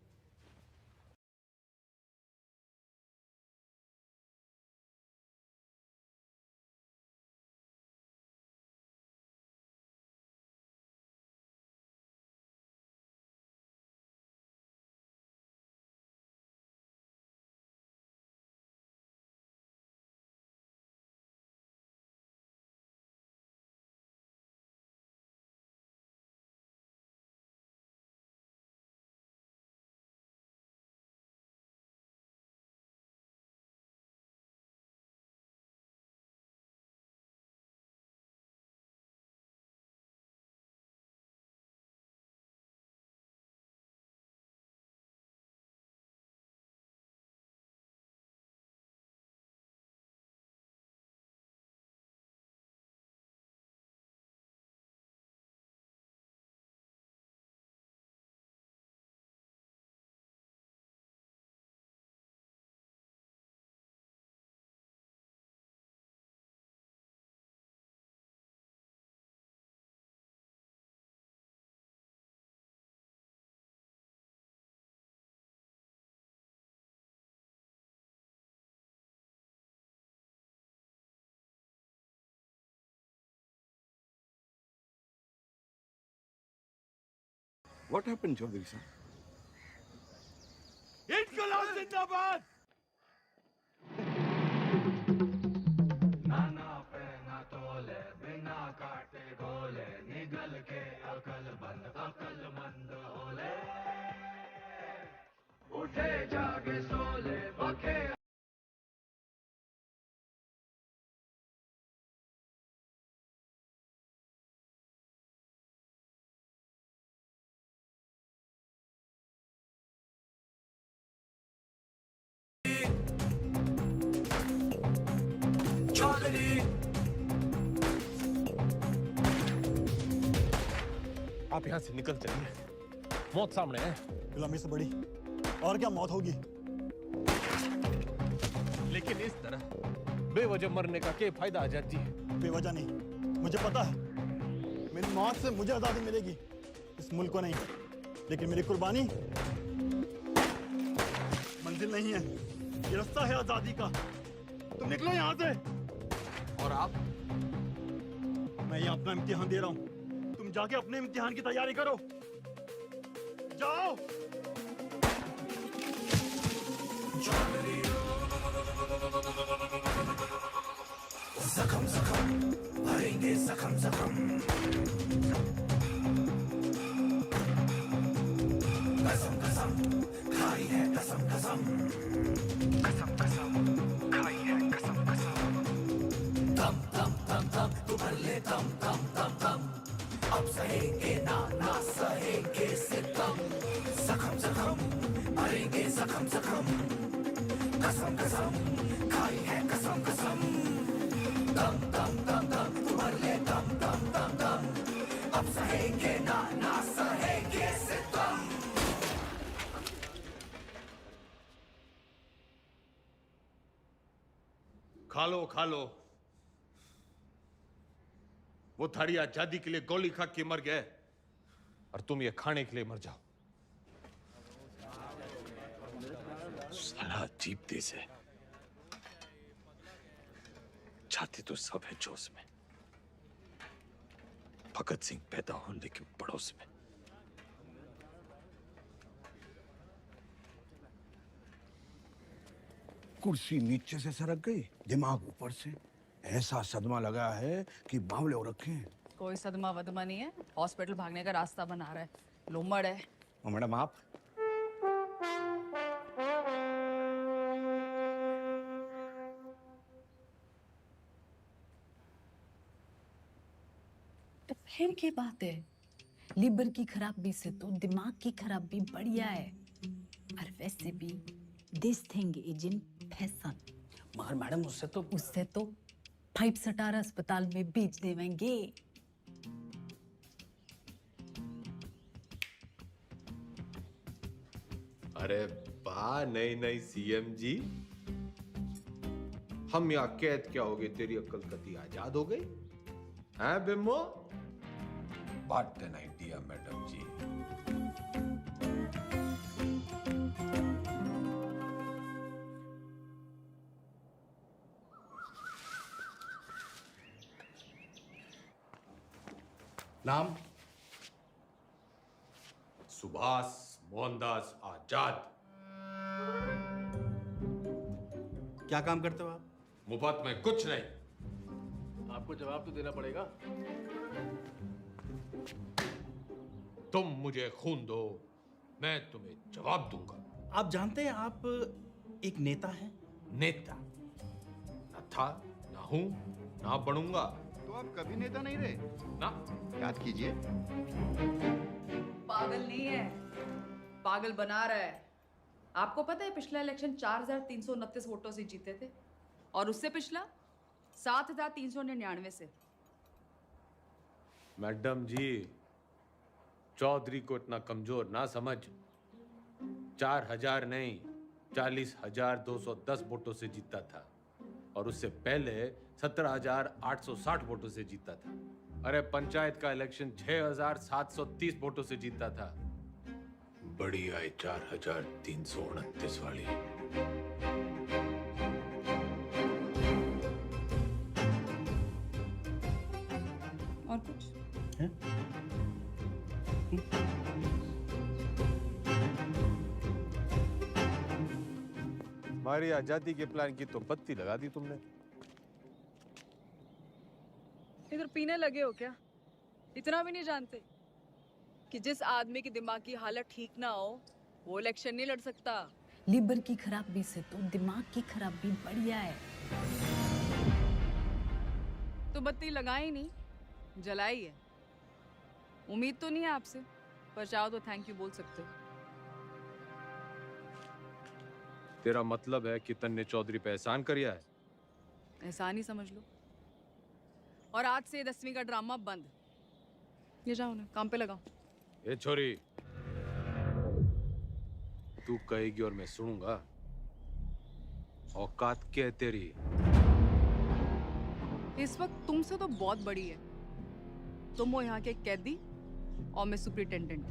What happened, Chaudhary sir? इनकलाब जिंदाबाद! नाना पे ना तोले बिना काटे गोले निगल के अकलमंद होले उठे जागे सोले बखे आप यहाँ से निकल चलिए, मौत सामने है। गुलामी से बड़ी और क्या मौत होगी? लेकिन इस तरह बेवजह मरने का क्या फायदा आजाद जी? बेवजह नहीं, मुझे पता है मेरी मौत से मुझे आजादी मिलेगी, इस मुल्क को नहीं। लेकिन मेरी कुर्बानी मंजिल नहीं है, ये रास्ता है आजादी का। तुम निकलो यहाँ से। और आप? मैं ये अपना इम्तिहान दे रहा हूँ, तुम जाके अपने इम्तिहान की तैयारी करो। जाओ। जख्म जख्म भरेंगे जख्म जख्म कसम कसम खाई है कसम कसम कसम कसम खाई है कसम कसम दम दम दम दम तू भर ले दम दम दम दम अब सहेंगे ना ना सहेंगे सितम जख्म जख्म भरेंगे जख्म जख्म कसम कसम खाई है कसम कसम दम दम दम दम तू भर ले दम दम दम दम अब सहेंगे ना ना सहेंगे सितम। खा लो वो थाड़ी आजादी के लिए गोली खा के मर गए और तुम ये खाने के लिए मर जाओ। साला अजीब देश है, जाति तो सब है जोश में। भगत सिंह पैदा हो लेकिन पड़ोस में। कुर्सी नीचे से सरक गई, दिमाग ऊपर से। ऐसा सदमा लगा है कि बावले हो रखे हैं। कोई सदमा वदमा नहीं है, हॉस्पिटल भागने का रास्ता बना रहा है, लोमड़ है। और मैडम आप? तो फिर क्या बात है, लीवर की खराबी से तो दिमाग की खराबी बढ़िया है। और वैसे भी this thing is in fashion. मगर मैडम उससे तो 5 स्टार अस्पताल में बेच देवेंगे। अरे वाह, नई नई सीएम जी। हम यहाँ कैद क्या हो गए, तेरी अक्ल कती आजाद हो गई हैं बिम्बो? व्हाट एन आइडिया मैडम जी। नाम? सुभाष मोहनदास आजाद। क्या काम करते हो आप? मुफ्त में कुछ नहीं। आपको जवाब तो देना पड़ेगा। तुम मुझे खून दो, मैं तुम्हें जवाब दूंगा। आप जानते हैं आप एक नेता हैं? नेता न था, ना हूं, ना बनूंगा। तो आप कभी नेता नहीं रहे ना? याद कीजिए। पागल नहीं है, पागल बना रहा है। आपको पता है पिछला इलेक्शन 4,329 वोटों से जीते थे और उससे पिछला 7,399 से। मैडम जी, चौधरी को इतना कमजोर ना समझ। 4,000 नहीं, 40,210 वोटों से जीता था और उससे पहले 17,860 वोटों से जीता था। अरे पंचायत का इलेक्शन 6,730 वोटों से जीता था। बड़ी आई 4,329 वाली। और कुछ? हमारी आजादी के प्लान की तो बत्ती लगा दी तुमने। इधर पीने लगे हो क्या? इतना भी नहीं जानते कि जिस आदमी की दिमाग की हालत ठीक ना हो वो इलेक्शन नहीं लड़ सकता। लीवर की खराबी से तो दिमाग की खराबी बढ़िया है। तो बत्ती लगाई नहीं, जलाई है। उम्मीद तो नहीं है आपसे, पर चाहो तो थैंक यू बोल सकते हो। तेरा मतलब है कि तन्ने चौधरी पे एहसान करिया है? एहसान ही समझ लो। और आज से 10वीं का ड्रामा बंद। ये जाओ ना, काम पे लगाओ। ए छोरी, तू कहेगी और मैं सुनूंगा। औकात क्या है तेरी? इस वक्त तुमसे तो बहुत बड़ी है। तुम हो यहाँ के कैदी और मैं सुपरिटेंडेंट।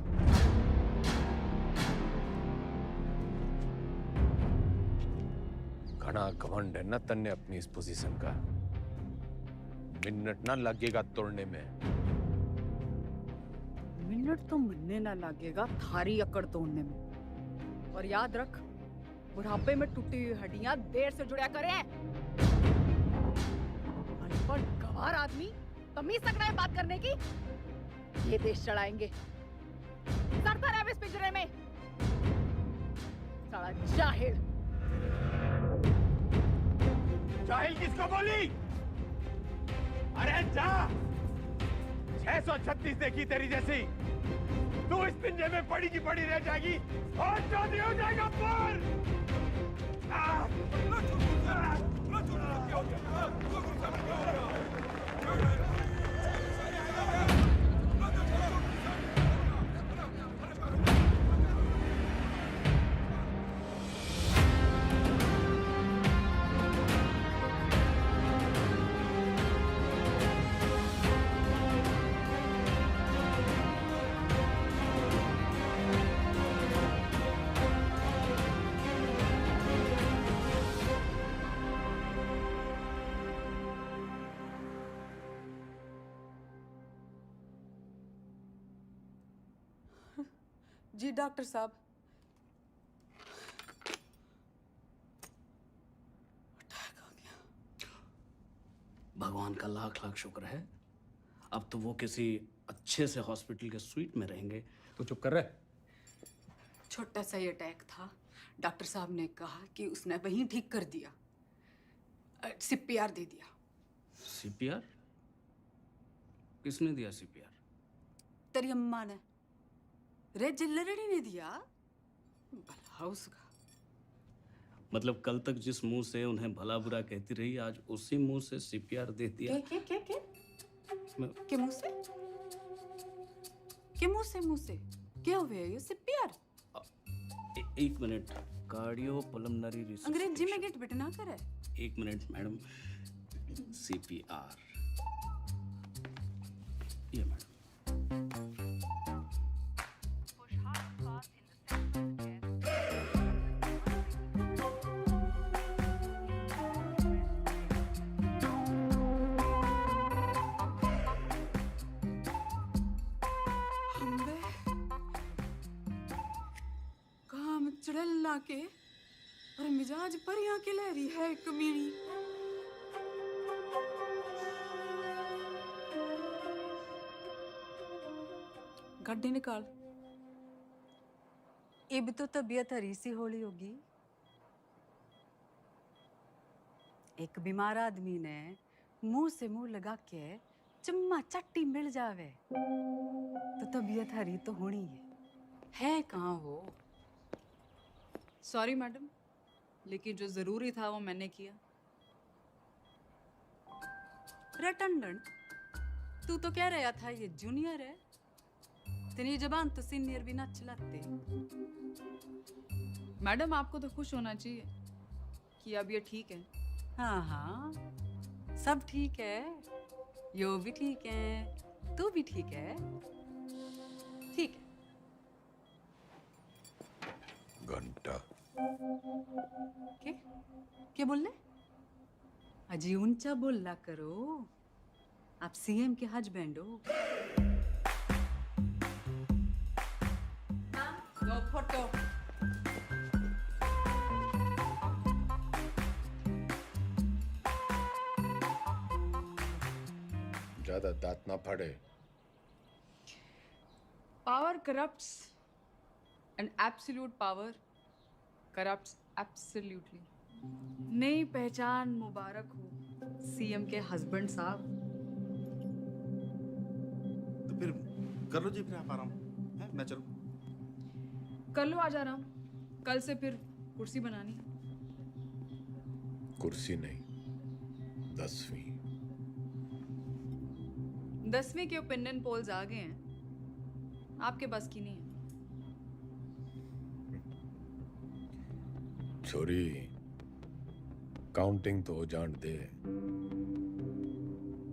घना घमंड है ना तन्ने अपनी इस पोजीशन का। मिनट ना लगेगा तोड़ने में। मिनट तो मिलने ना लगेगा थारी अकड़ तोड़ने में। और याद रख, बुढ़ापे में टूटी हुई हड्डियां देर से जुड़ा करें। अनपढ़ गंवार आदमी तमीज तक नहीं बात करने की। ये देश चढ़ाएंगे। सड़ता रहे इस पिंजरे में। साला जाहिल। जाहिल किसको बोली? अरे जा! 636 देखी तेरी जैसी। तू इस पिंजरे में पड़ी की पड़ी रह जाएगी और चौधरी हो जाएगा पर। जी डॉक्टर साहब। भगवान का लाख लाख शुक्र है। अब तो वो किसी अच्छे से हॉस्पिटल के स्वीट में रहेंगे। तो चुप कर रहे। छोटा सा ही अटैक था। डॉक्टर साहब ने कहा कि उसने वहीं ठीक कर दिया। सीपीआर दे दिया। सीपीआर? किसने दिया सीपीआर? तेरी अम्मा ने। रे जिल्लरड़ी ने दिया। भला उसका। मतलब कल तक जिस मुंह से उन्हें भला बुरा कहती रही, आज उसी मुंह से सीपीआर दे दिया। के मुंह से? के मुंह से क्या हुआ ये सीपीआर? एक मिनट, कार्डियो पल्मोनरी रिसर्च। अंग्रेजी में गेट बिटना करे। एक मिनट मैडम, सीपीआर ये मैडम। काम चढ़ला के और मिजाज परियां के लहरी है कमीनी। गड्डी निकाल। ये भी तो तबीयत हरी सी होली होगी। एक बीमार आदमी ने मुंह से मुंह लगा के चम्मा चट्टी मिल जावे तो तबीयत हरी तो होनी है कहाँ हो? सॉरी मैडम, लेकिन जो जरूरी था वो मैंने किया। रटंडन, तू तो कह रहा था ये जूनियर है, तेरी जबान तो सीनियर भी ना चलाते। मैडम आपको तो खुश होना चाहिए कि अब ये ठीक है। हाँ हाँ, सब ठीक है, यो भी ठीक है, तू भी ठीक है। ठीक है। घंटा क्या बोल रहे? अजी ऊंचा बोला करो, आप सीएम के हस्बैंड हो। दो फोटो। ज्यादा दांत ना फाड़े। Power corrupts and absolute power corrupts absolutely. नई पहचान मुबारक हो सीएम के हस्बैंड साहब। तो फिर कर लो जी, फिर आप आराम है, मैं चलूं। कर लो आज आराम, कल से फिर कुर्सी बनानी। कुर्सी नहीं, 10वीं। 10वीं के ओपिनियन पोल्स आ गए हैं, आपके बस की नहीं है। छोरी, काउंटिंग तो जान दे।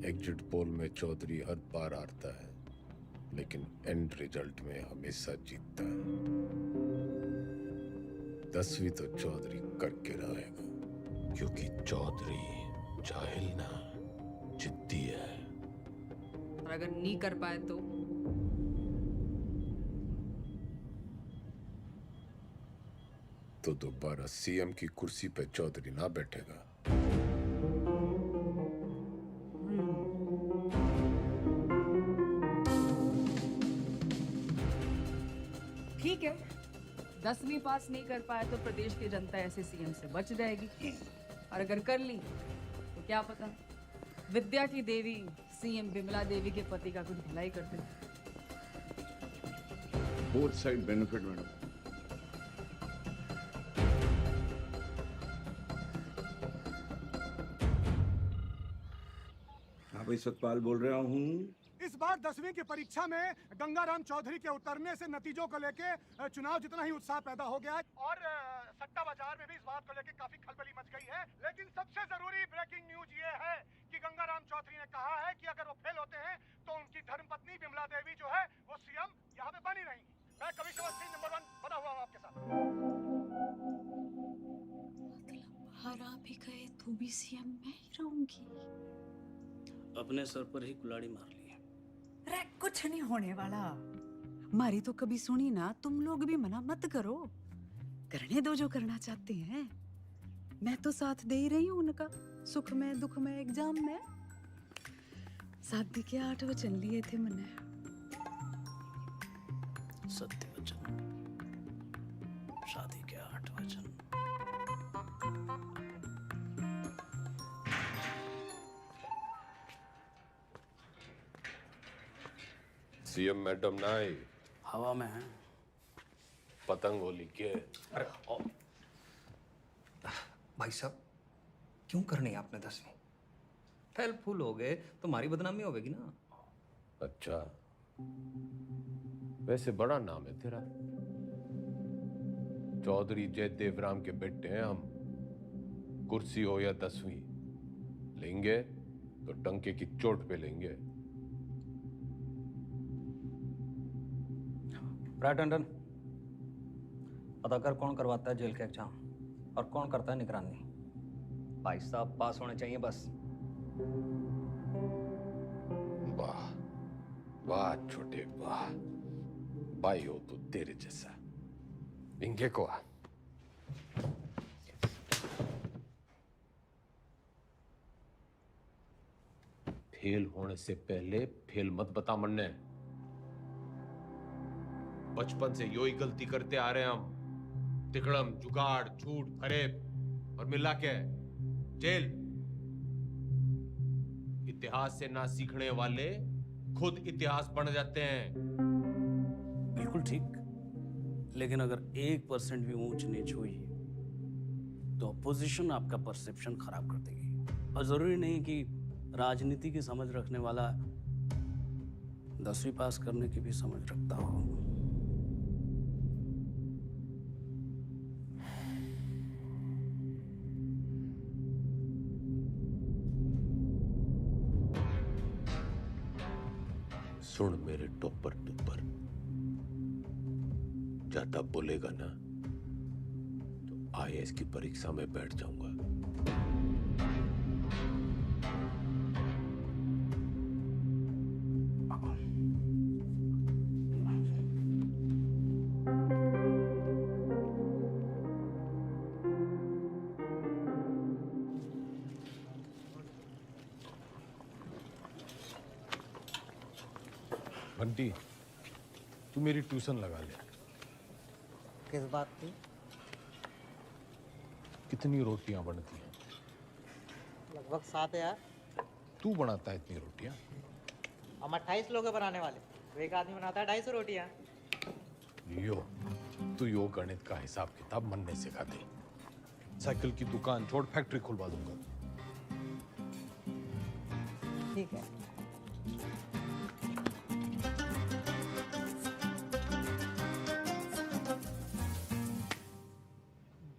एग्जिट पोल में चौधरी हर बार हारता है, लेकिन एंड रिजल्ट में हमेशा जीतता है। 10वीं तो चौधरी करके रहेगा, क्योंकि चौधरी जाहिल ना, जिद्दी है। और अगर नहीं कर पाए तो दोबारा सीएम की कुर्सी पे चौधरी ना बैठेगा। ठीक है, 10वीं पास नहीं कर पाए तो प्रदेश की जनता ऐसे सीएम से बच जाएगी, और अगर कर ली तो क्या पता विद्या की देवी सीएम विमला देवी के पति का कुछ भलाई कर दे। Both side benefit madam. भाई सतपाल बोल रहा हूँ। इस बार 10वीं की परीक्षा में गंगाराम चौधरी के उतरने से नतीजों को लेके चुनाव जितना ही उत्साह पैदा हो गया है, और सट्टा बाजार में भी इस बात को लेके काफी खलबली मच गई है। लेकिन सबसे जरूरी ब्रेकिंग न्यूज ये है कि गंगाराम चौधरी ने कहा है कि अगर वो फेल होते हैं तो उनकी धर्मपत्नी विमला देवी जो है वो सीएम यहाँ पे बनी रहेंगी। मैं कमिश्नर सिंह नंबर 1 बना हुआ हूँ आपके साथ। हरा भी गए तो भी सीएम मैं ही रहूंगी। अपने सर पर ही कुल्हाड़ी मार ली। रे कुछ नहीं होने वाला, मारी तो कभी सुनी ना। तुम लोग भी मना मत करो, करने दो जो करना चाहते हैं। मैं तो साथ दे ही रही हूँ उनका, सुख में दुख में एग्जाम में। शादी के 8 वचन लिए थे मैंने। सत्य वचन, शादी के 8 वचन। सीएम मैडम ना आई, हवा में है। पतंग होली के। अरे भाई साहब क्यों करनी आपने 10वीं? फेल फूल हो गए तो हमारी बदनामी होगी ना। अच्छा, वैसे बड़ा नाम है तेरा। चौधरी जयदेव राम के बेटे हैं हम। कुर्सी हो या 10वीं, लेंगे तो टंके की चोट पे लेंगे। राइट टंडन, पता कर कौन करवाता है जेल का एग्जाम और कौन करता है निगरानी। भाई साहब पास होने चाहिए बस। वाह वाह छोटे वाह, भाई हो तो तेरे जैसा। इंगे को आ। फेल होने से पहले फेल मत बता मन्ने। बचपन से यो ही गलती करते आ रहे हैं हम। तिकड़म, जुगाड़, झूठ, फरेब और मिला के जेल। इतिहास से ना सीखने वाले खुद इतिहास बन जाते हैं। बिल्कुल ठीक, लेकिन अगर 1% भी ऊंच नीच हुई तो अपोजिशन आपका परसेप्शन खराब कर देगी। और जरूरी नहीं कि राजनीति की समझ रखने वाला 10वीं पास करने की भी समझ रखता हो। सुन मेरे टोपर टुपर, ज्यादा बोलेगा ना तो IAS की परीक्षा में बैठ जाऊंगा। बंटी, तू मेरी ट्यूशन लगा ले। किस बात की? कितनी रोटियां बनती हैं? लगभग 7 यार। तू बनाता है इतनी रोटियां? हम 28 लोग हैं बनाने वाले, तो एक आदमी बनाता है 250 रोटियां। तू यो गणित का हिसाब किताब मनने सिखा दे। साइकिल की दुकान छोड़ फैक्ट्री खुलवा दूंगा। ठीक है।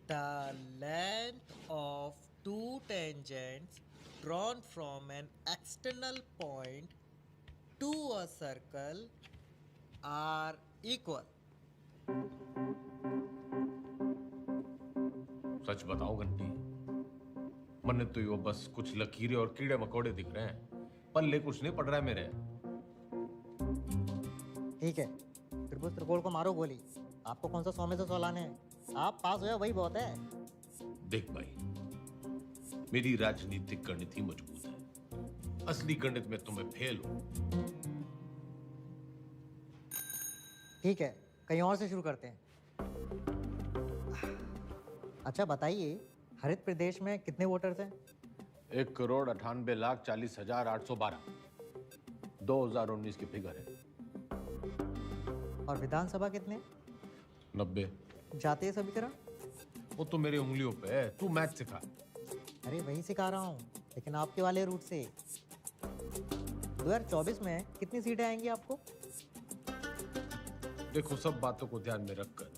The length of two tangents drawn from an external point to a circle are equal. सच बताओ घंटी, मन्ने तो यो बस कुछ लकीरें और कीड़े मकोड़े दिख रहे हैं, पल्ले कुछ नहीं पड़ रहा है मेरे। ठीक है, त्रिभुज त्रिकोण को मारो गोली। आपको कौन सा 100 में से 100 लाने हैं? आप पास हो वही बहुत है। देख भाई, मेरी राजनीतिक गणित ही मजबूत है, असली गणित में तुम्हें फेल हो। ठीक है, कहीं और से शुरू करते हैं। अच्छा बताइए, हरित प्रदेश में कितने वोटर्स हैं? 1,98,40,812 2019 की फिगर है। और विधानसभा कितने? 90। जातीय समीकरण? वो तो मेरी उंगलियों पे है, तू मैथ सिखा। अरे वही सिखा रहा हूँ, लेकिन आपके वाले रूट से। 2024 में कितनी सीटें आएंगी आपको? देखो, सब बातों को ध्यान में रखकर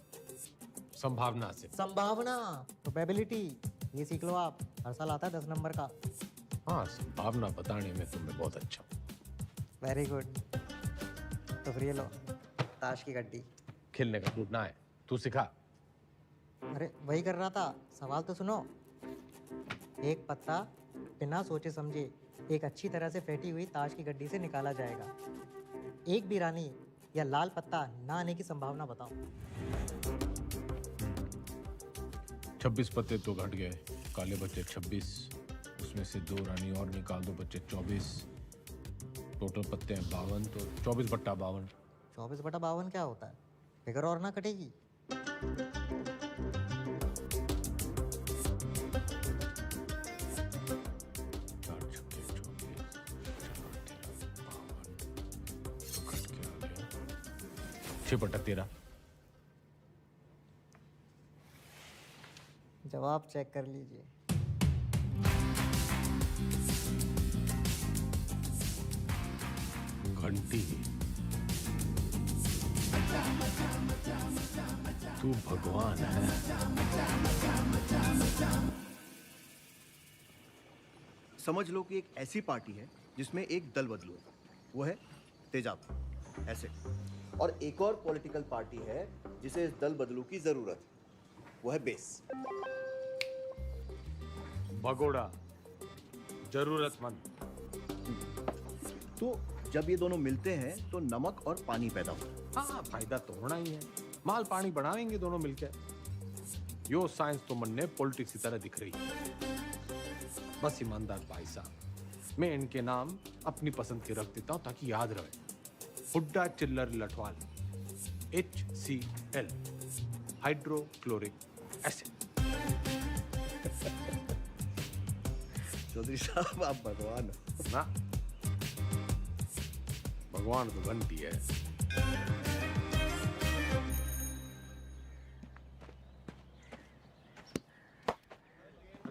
संभावना से। संभावना, प्रोबेबिलिटी, ये सीख लो आप। हर साल आता है 10 नंबर का। हाँ, संभावना बताने में तुम्हें बहुत अच्छा। Very good. तो फिर ये लो, ताश की गड्डी। खेलने का मूड ना है, तू सिखा। अरे वही कर रहा था, सवाल तो सुनो। एक पत्ता बिना सोचे समझे एक अच्छी तरह से फेंटी हुई ताश की गड्डी से निकाला जाएगा। एक भी रानी या लाल पत्ता ना आने की संभावना बताओ। 26 पत्ते तो घट गए, काले बच्चे 26, उसमें से 2 रानी और निकाल दो, बच्चे 24। टोटल पत्ते हैं 52, तो 24/52। 24/52 क्या होता है? फिगर और ना कटेगी। जवाब चेक कर लीजिए। घंटी, तू भगवान है। समझ लो कि एक ऐसी पार्टी है जिसमें एक दल बदलू है, वो है तेजाब ऐसे, और एक और पॉलिटिकल पार्टी है जिसे इस दल बदलू की जरूरत है, वो है बेस। भगोड़ा, जरूरतमंद। तो जब ये दोनों मिलते हैं तो नमक और पानी पैदा होता है। हाँ, फायदा तो होना ही है। माल पानी बढ़ाएंगे दोनों मिलकर। यो साइंस तो मन ने पॉलिटिक्स की तरह दिख रही है। बस ईमानदार भाई साहब, मैं इनके नाम अपनी पसंद के रख देता हूं ताकि याद रहे। Hooda Chhillar Lathwal, HCl, hydrochloric acid. Chaudhary साहब आप भगवान हो। ना, भगवान तो घंटी है।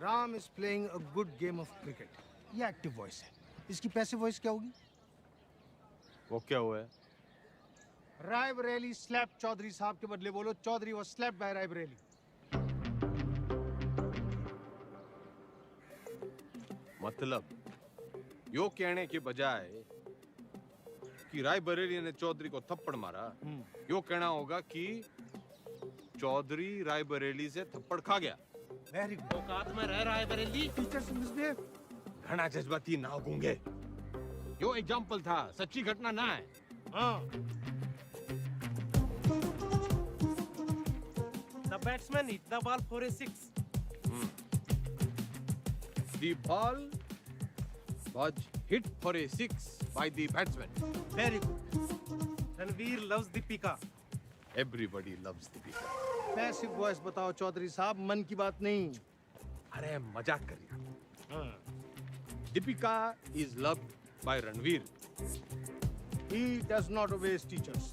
Ram is playing a good game of cricket. ये एक्टिव वॉइस है। इसकी पैसिव वॉइस क्या होगी? वो क्या हुआ है? रायबरेली स्लैप चौधरी साहब के बदले बोलो Chaudhary was slapped by Raebareli. मतलब यो कहने के बजाय कि रायबरेली ने चौधरी को थप्पड़ मारा, यो कहना होगा कि चौधरी रायबरेली से थप्पड़ खा गया। Very good. औकात में रह रायबरेली। Teachers misbehave. घना जज्बाती ना गूंगे। यो एग्जाम्पल था, सच्ची घटना ना है। हाँ। The batsman hit the ball for a 6. The ball was hit for a 6 by the batsman. Very good. Ranveer loves Deepika. Everybody loves Deepika. Passive voice बताओ चौधरी साहब, मन की बात नहीं। अरे मजाक कर रहा। Deepika is loved by Ranveer. He does not obey his teachers.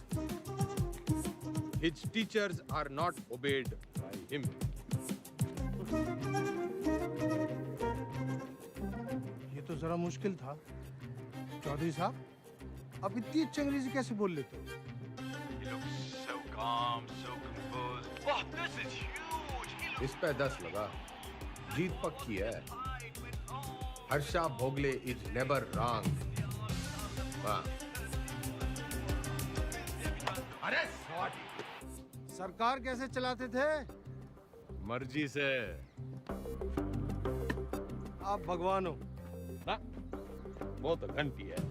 His teachers are not obeyed by him. ये तो जरा मुश्किल था। चौधरी साहब, आप इतनी अच्छी अंग्रेजी कैसे बोल लेते हो? So calm, so composed. Wow, this is huge. इस पे 10 लगा। जीत पक्की है। Harsha Bhogle is never wrong. वाह। अरे सरकार कैसे चलाते थे? मर्जी से। आप भगवान हो। ना, वो तो घंटी है।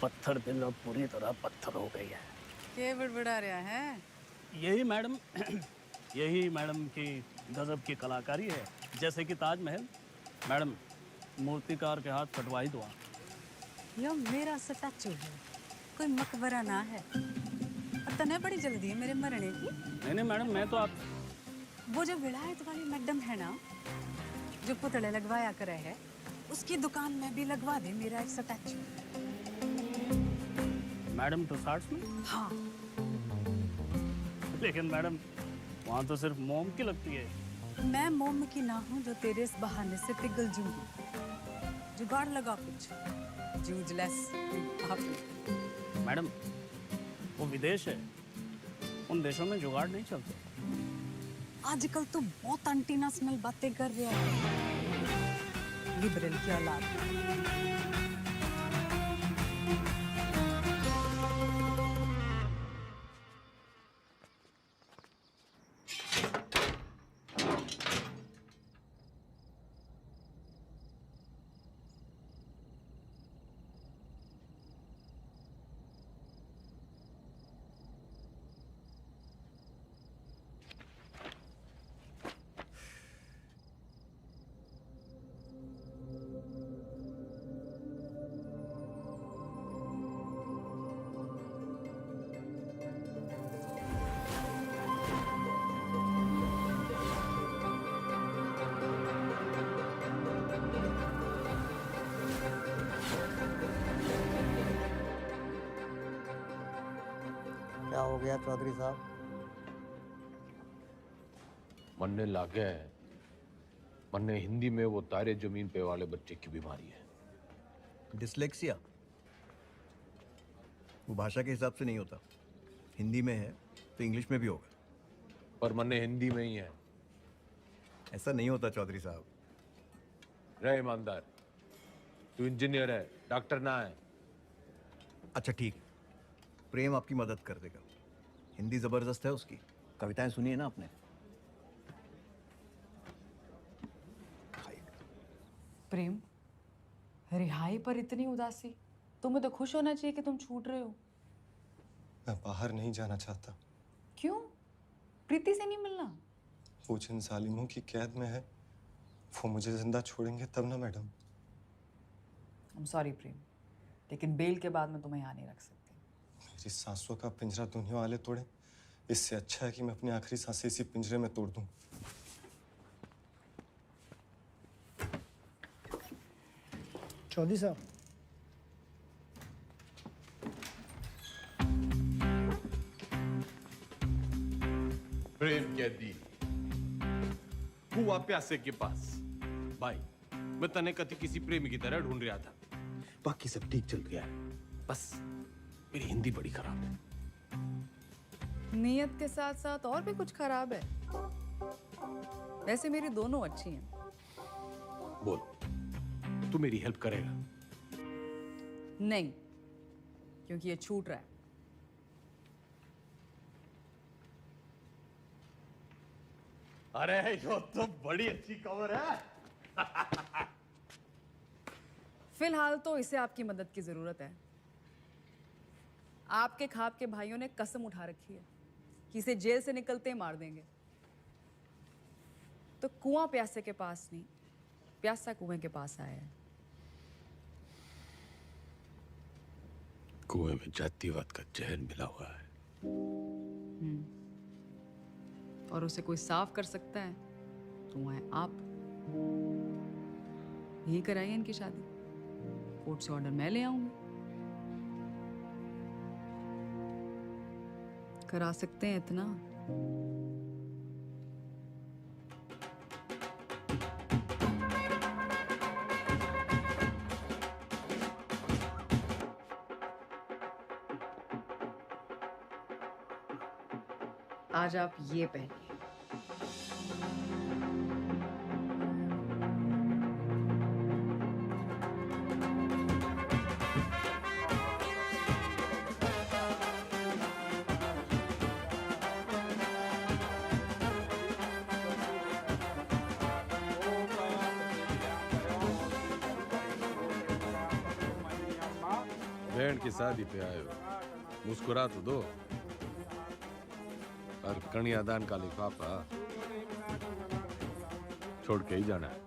पत्थर दिल अब पूरी तरह पत्थर हो गई है। क्या बड़बड़ा रहा है? यही मैडम यही मैडम की गजब की कलाकारी है। जैसे कि ताजमहल, मैडम मूर्तिकार के हाथ कटवाई दो। यो मेरा स्टैचू है, कोई मकबरा ना है। और तने बड़ी जल्दी है मेरे मरने की। नहीं मैडम, मैं तो आप वो जो विलायत वाली मैडम है ना, जो पुतले लगवाया करे है, उसकी दुकान में भी लगवा दे मेरा एक स्टैचू। मैडम टुसार्ट्स में? हाँ। लेकिन मैडम वहाँ तो सिर्फ मोम की लगती है। मैं मोम की ना हूँ जो तेरे इस बहाने से पिघल जूंगी। जुगाड़ लगा कुछ, जूझलेस। मैडम वो विदेश है, उन देशों में जुगाड़ नहीं चलते। आजकल तो बहुत एंटीनेशनल बातें कर रहा है, लिबरल की औलाद। हो गया चौधरी साहब? मरने लागे है। मन्ने हिंदी में वो तारे जमीन पे वाले बच्चे की बीमारी है। डिसलेक्सिया वो भाषा के हिसाब से नहीं होता। हिंदी में है तो इंग्लिश में भी होगा। पर मन्ने हिंदी में ही है। ऐसा नहीं होता चौधरी साहब। रहे ईमानदार, तू इंजीनियर है, डॉक्टर ना है। अच्छा ठीक, प्रेम आपकी मदद कर देगा। हिंदी जबरदस्त है उसकी। कविताएं सुनी है ना आपने? प्रेम, रिहाई पर इतनी उदासी? तुम्हें तो खुश होना चाहिए कि तुम छूट रहे हो। मैं बाहर नहीं जाना चाहता। क्यों? प्रीति से नहीं मिलना? वो जिन जालिमों की कैद में है वो मुझे जिंदा छोड़ेंगे तब ना मैडम। I'm sorry प्रेम, लेकिन बेल के बाद मैं तुम्हें यहाँ नहीं रख सकती। मेरी सांसों का पिंजरा दुनिया वाले तोड़े, इससे अच्छा है कि मैं अपनी आखिरी सांसें इसी पिंजरे में तोड़ दूं। चौधरी साहब, प्रेम कैदी हुआ प्यासे के पास। भाई, मैं तने कति किसी प्रेमी की तरह ढूंढ रहा था। बाकी सब ठीक चल गया है, बस मेरी हिंदी बड़ी खराब है। नियत के साथ साथ और भी कुछ खराब है? वैसे मेरी दोनों अच्छी हैं। बोल, तू मेरी हेल्प करेगा? नहीं, क्योंकि ये छूट रहा है। अरे यो तो बड़ी अच्छी खबर है। फिलहाल तो इसे आपकी मदद की जरूरत है। आपके खाप के भाइयों ने कसम उठा रखी है कि इसे जेल से निकलते ही मार देंगे। तो कुआं प्यासे के पास नहीं, प्यासा कुएं के पास आया है। कुएं में जातिवाद का जहर मिला हुआ है। और उसे कोई साफ कर सकता है तो वो है आप। यही कराइए इनकी शादी। कोर्ट से ऑर्डर मैं ले आऊंगी। करा सकते हैं इतना? आज आप ये पहनिए। बहन की शादी पे आए हो, मुस्कुरा तो दो। और कन्यादान का लिफाफा छोड़ के ही जाना है।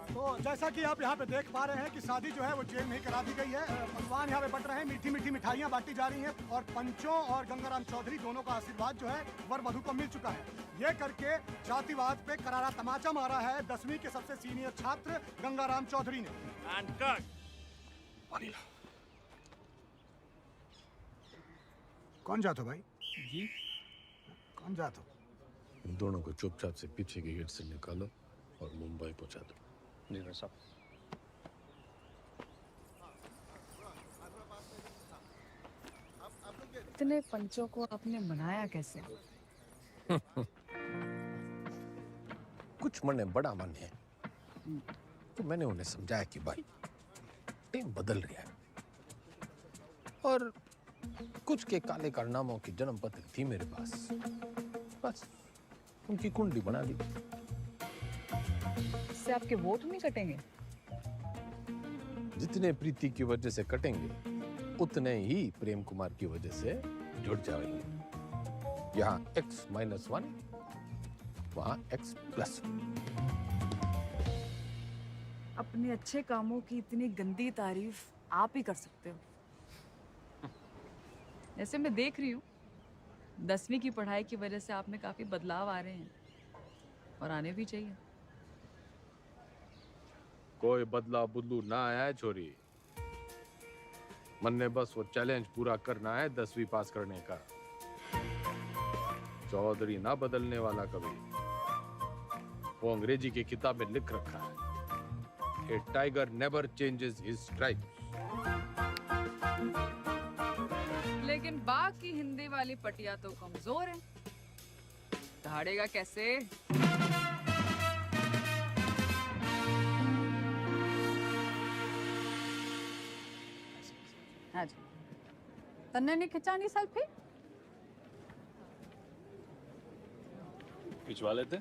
तो जैसा कि आप यहाँ पे देख पा रहे हैं कि शादी जो है वो जेल में ही करा दी गई है। पकवान यहाँ पे बट रहे हैं, मीठी मीठी मिठाइयाँ बांटी जा रही हैं और पंचों और गंगाराम चौधरी दोनों का आशीर्वाद जो है वर वधू को मिल चुका है। ये करके जातिवाद पे करारा तमाचा मारा है 10वीं के सबसे सीनियर छात्र गंगाराम चौधरी ने। कौन जातो भाई? जी कौन जातो? इन दोनों को चुपचाप से पीछे के गेट से निकालो और मुंबई पहुंचा दो। जी भाई साहब। इतने पंचों को आपने मनाया कैसे? कुछ मन में बड़ा मन है, तो मैंने उन्हें समझाया कि भाई टीम बदल रही है और कुछ के काले कारनामों की जन्म पत्र थी मेरे पास, बस उनकी कुंडली बना दी। इससे आपके वोट नहीं कटेंगे? जितने प्रीति की वजह से कटेंगे उतने ही प्रेम कुमार की वजह से जुड़ जाएंगे। यहाँ X-1, वहाँ X+1। अपने अच्छे कामों की इतनी गंदी तारीफ आप ही कर सकते हो। जैसे मैं देख रही हूँ 10वीं की पढ़ाई की वजह से आप में काफी बदलाव आ रहे हैं और आने भी चाहिए। कोई बदलाव बुदलू ना आया है छोरी। मन ने बस वो चैलेंज पूरा करना है 10वीं पास करने का। चौधरी ना बदलने वाला कभी। वो अंग्रेजी की किताब में लिख रखा है, a tiger never changes his stripes. लेकिन बाघ की हिंदी वाली पटिया तो कमजोर है, दहाड़ेगा कैसे? हाँ जी, तन्ने नहीं खिंचानी सेल्फी? खिंचवा लेते।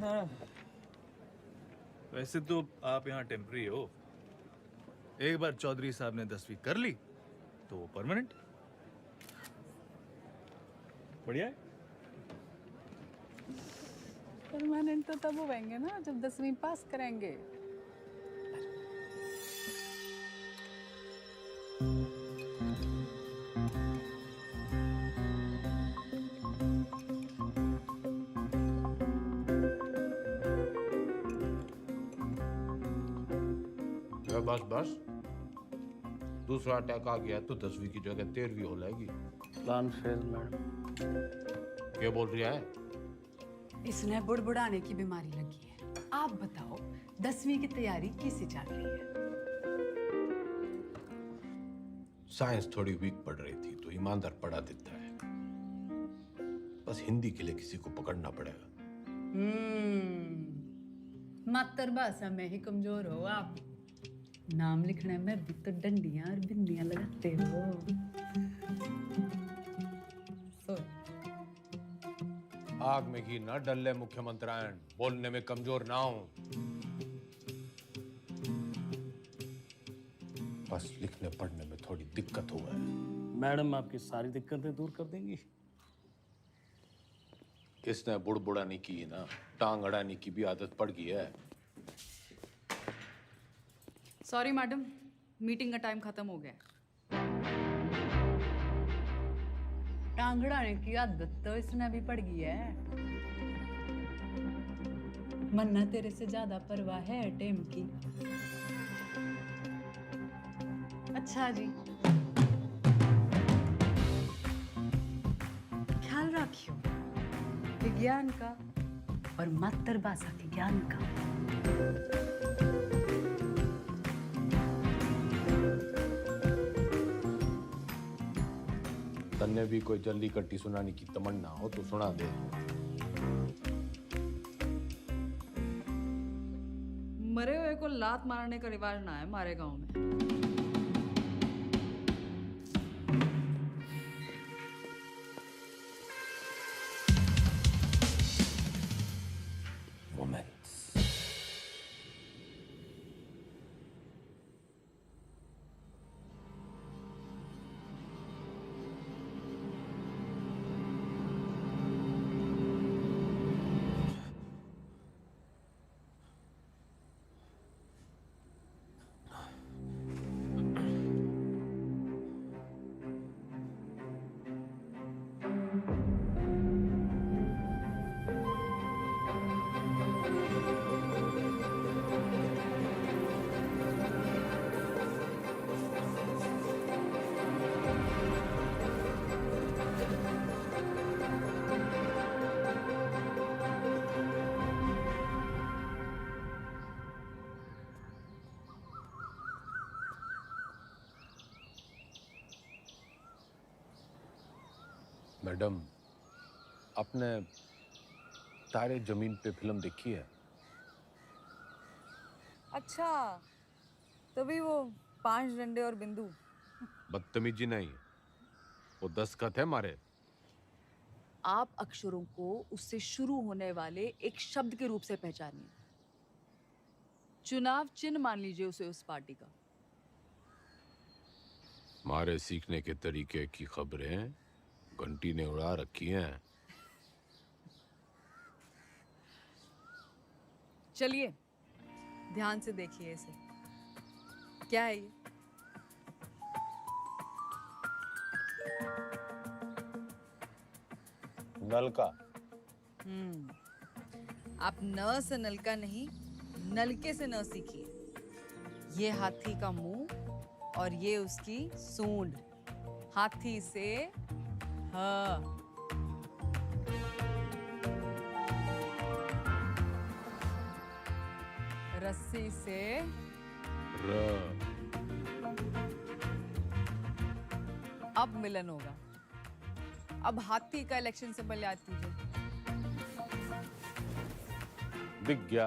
हाँ। वैसे तो आप यहाँ टेम्पररी हो। एक बार चौधरी साहब ने 10वीं कर ली तो वो परमानेंट। बढ़िया है। परमानेंट तो तब होंगे ना जब 10वीं पास करेंगे। बस बस, दूसरा अटैक आ गया तो 10वीं की जगह 13वीं हो जाएगी। Plan fail madam. क्या बोल रही है? इसने बुड़बुड़ाने की बीमारी लगी है। आप बताओ 10वीं की तैयारी कैसे चल रही है? साइंस थोड़ी वीक पड़ रही थी तो ईमानदार पढ़ा देता है। बस हिंदी के लिए किसी को पकड़ना पड़ेगा। मातृभाषा में ही कमजोर हो आप। नाम लिखने में भी तो डंडियां और बिंदियां लगाते हो। आग में घी न डले मुख्यमंत्रियान, बोलने में कमजोर ना हो। बस लिखने पढ़ने में थोड़ी दिक्कत हुआ है। मैडम आपकी सारी दिक्कतें दूर कर देंगी। इसने बुड़बुड़ाने की ना, टांग अड़ाने की भी आदत पड़ गई है। सॉरी मैडम, मीटिंग का टाइम खत्म हो गया। टांगड़ाने की आदत तो इसने भी पड़ गई है। मन्ना तेरे से ज्यादा परवाह है टेम की। अच्छा जी, ख्याल रखियो विज्ञान का और मातृभाषा के ज्ञान का। तन्ने भी कोई जल्दी कट्टी सुनाने की तमन्ना हो तो सुना दे। मरे हुए को लात मारने का रिवाज ना है हमारे गांव में। मैडम, आपने तारे जमीन पे फिल्म देखी है? अच्छा, तभी वो 5 डंडे और बिंदु। बदतमीजी नहीं, वो दस्तखत है मारे। आप अक्षरों को उससे शुरू होने वाले एक शब्द के रूप से पहचानिए। चुनाव चिन्ह मान लीजिए उसे उस पार्टी का। मारे सीखने के तरीके की खबरें घंटी ने उड़ा रखी हैं। चलिए ध्यान से देखिए इसे। क्या है ये? नलका। आप न से नलका नहीं, नलके से न सीखिए। ये हाथी का मुंह और ये उसकी सूंड। हाथी से ह, रस्सी से अब मिलन होगा। अब हाथी का इलेक्शन सिंबल याद कीजिए। दिख गया।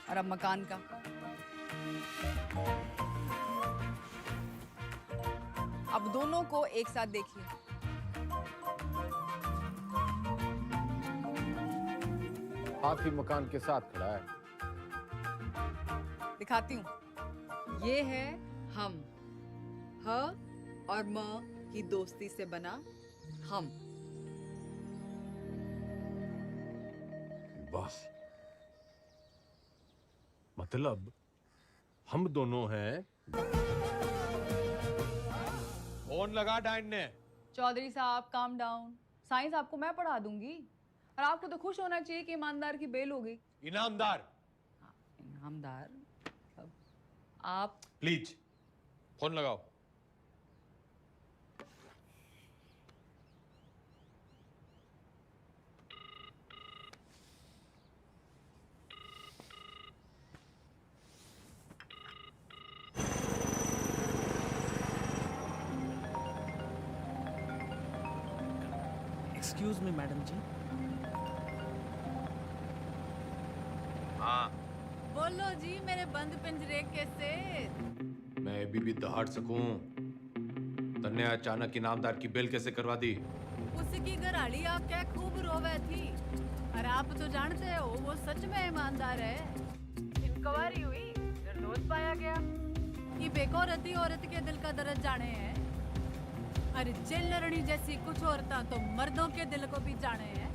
और अब मकान का। अब दोनों को एक साथ देखिए। हाथी मकान के साथ खड़ा है। दिखाती हूँ। ये है हम, ह और म की दोस्ती से बना हम। बस मतलब हम दोनों हैं। फोन लगा डाइन ने। चौधरी साहब काम डाउन। साइंस आपको मैं पढ़ा दूंगी और आपको तो खुश होना चाहिए कि ईमानदार की बेल हो गई। इनामदार। इनामदार आप प्लीज फोन लगाओ। एक्सक्यूज मी मैडम जी। हाँ बोलो जी मेरे बंद पिंजरे के सेठ। मैं अभी भी दहाड़ सकूं। तन्ने अचानक इनामदार की बेल कैसे करवा दी? उसकी घराड़ी आप क्या खूब रोवे थी। और आप तो जानते हो वो सच में ईमानदार है। इंक्वायरी हुई, निर्दोष पाया गया। ये बेकौरती औरत के दिल का दर्द जाने हैं। अरे जेल लड़नी जैसी कुछ औरतां तो मर्दों के दिल को भी जाने हैं।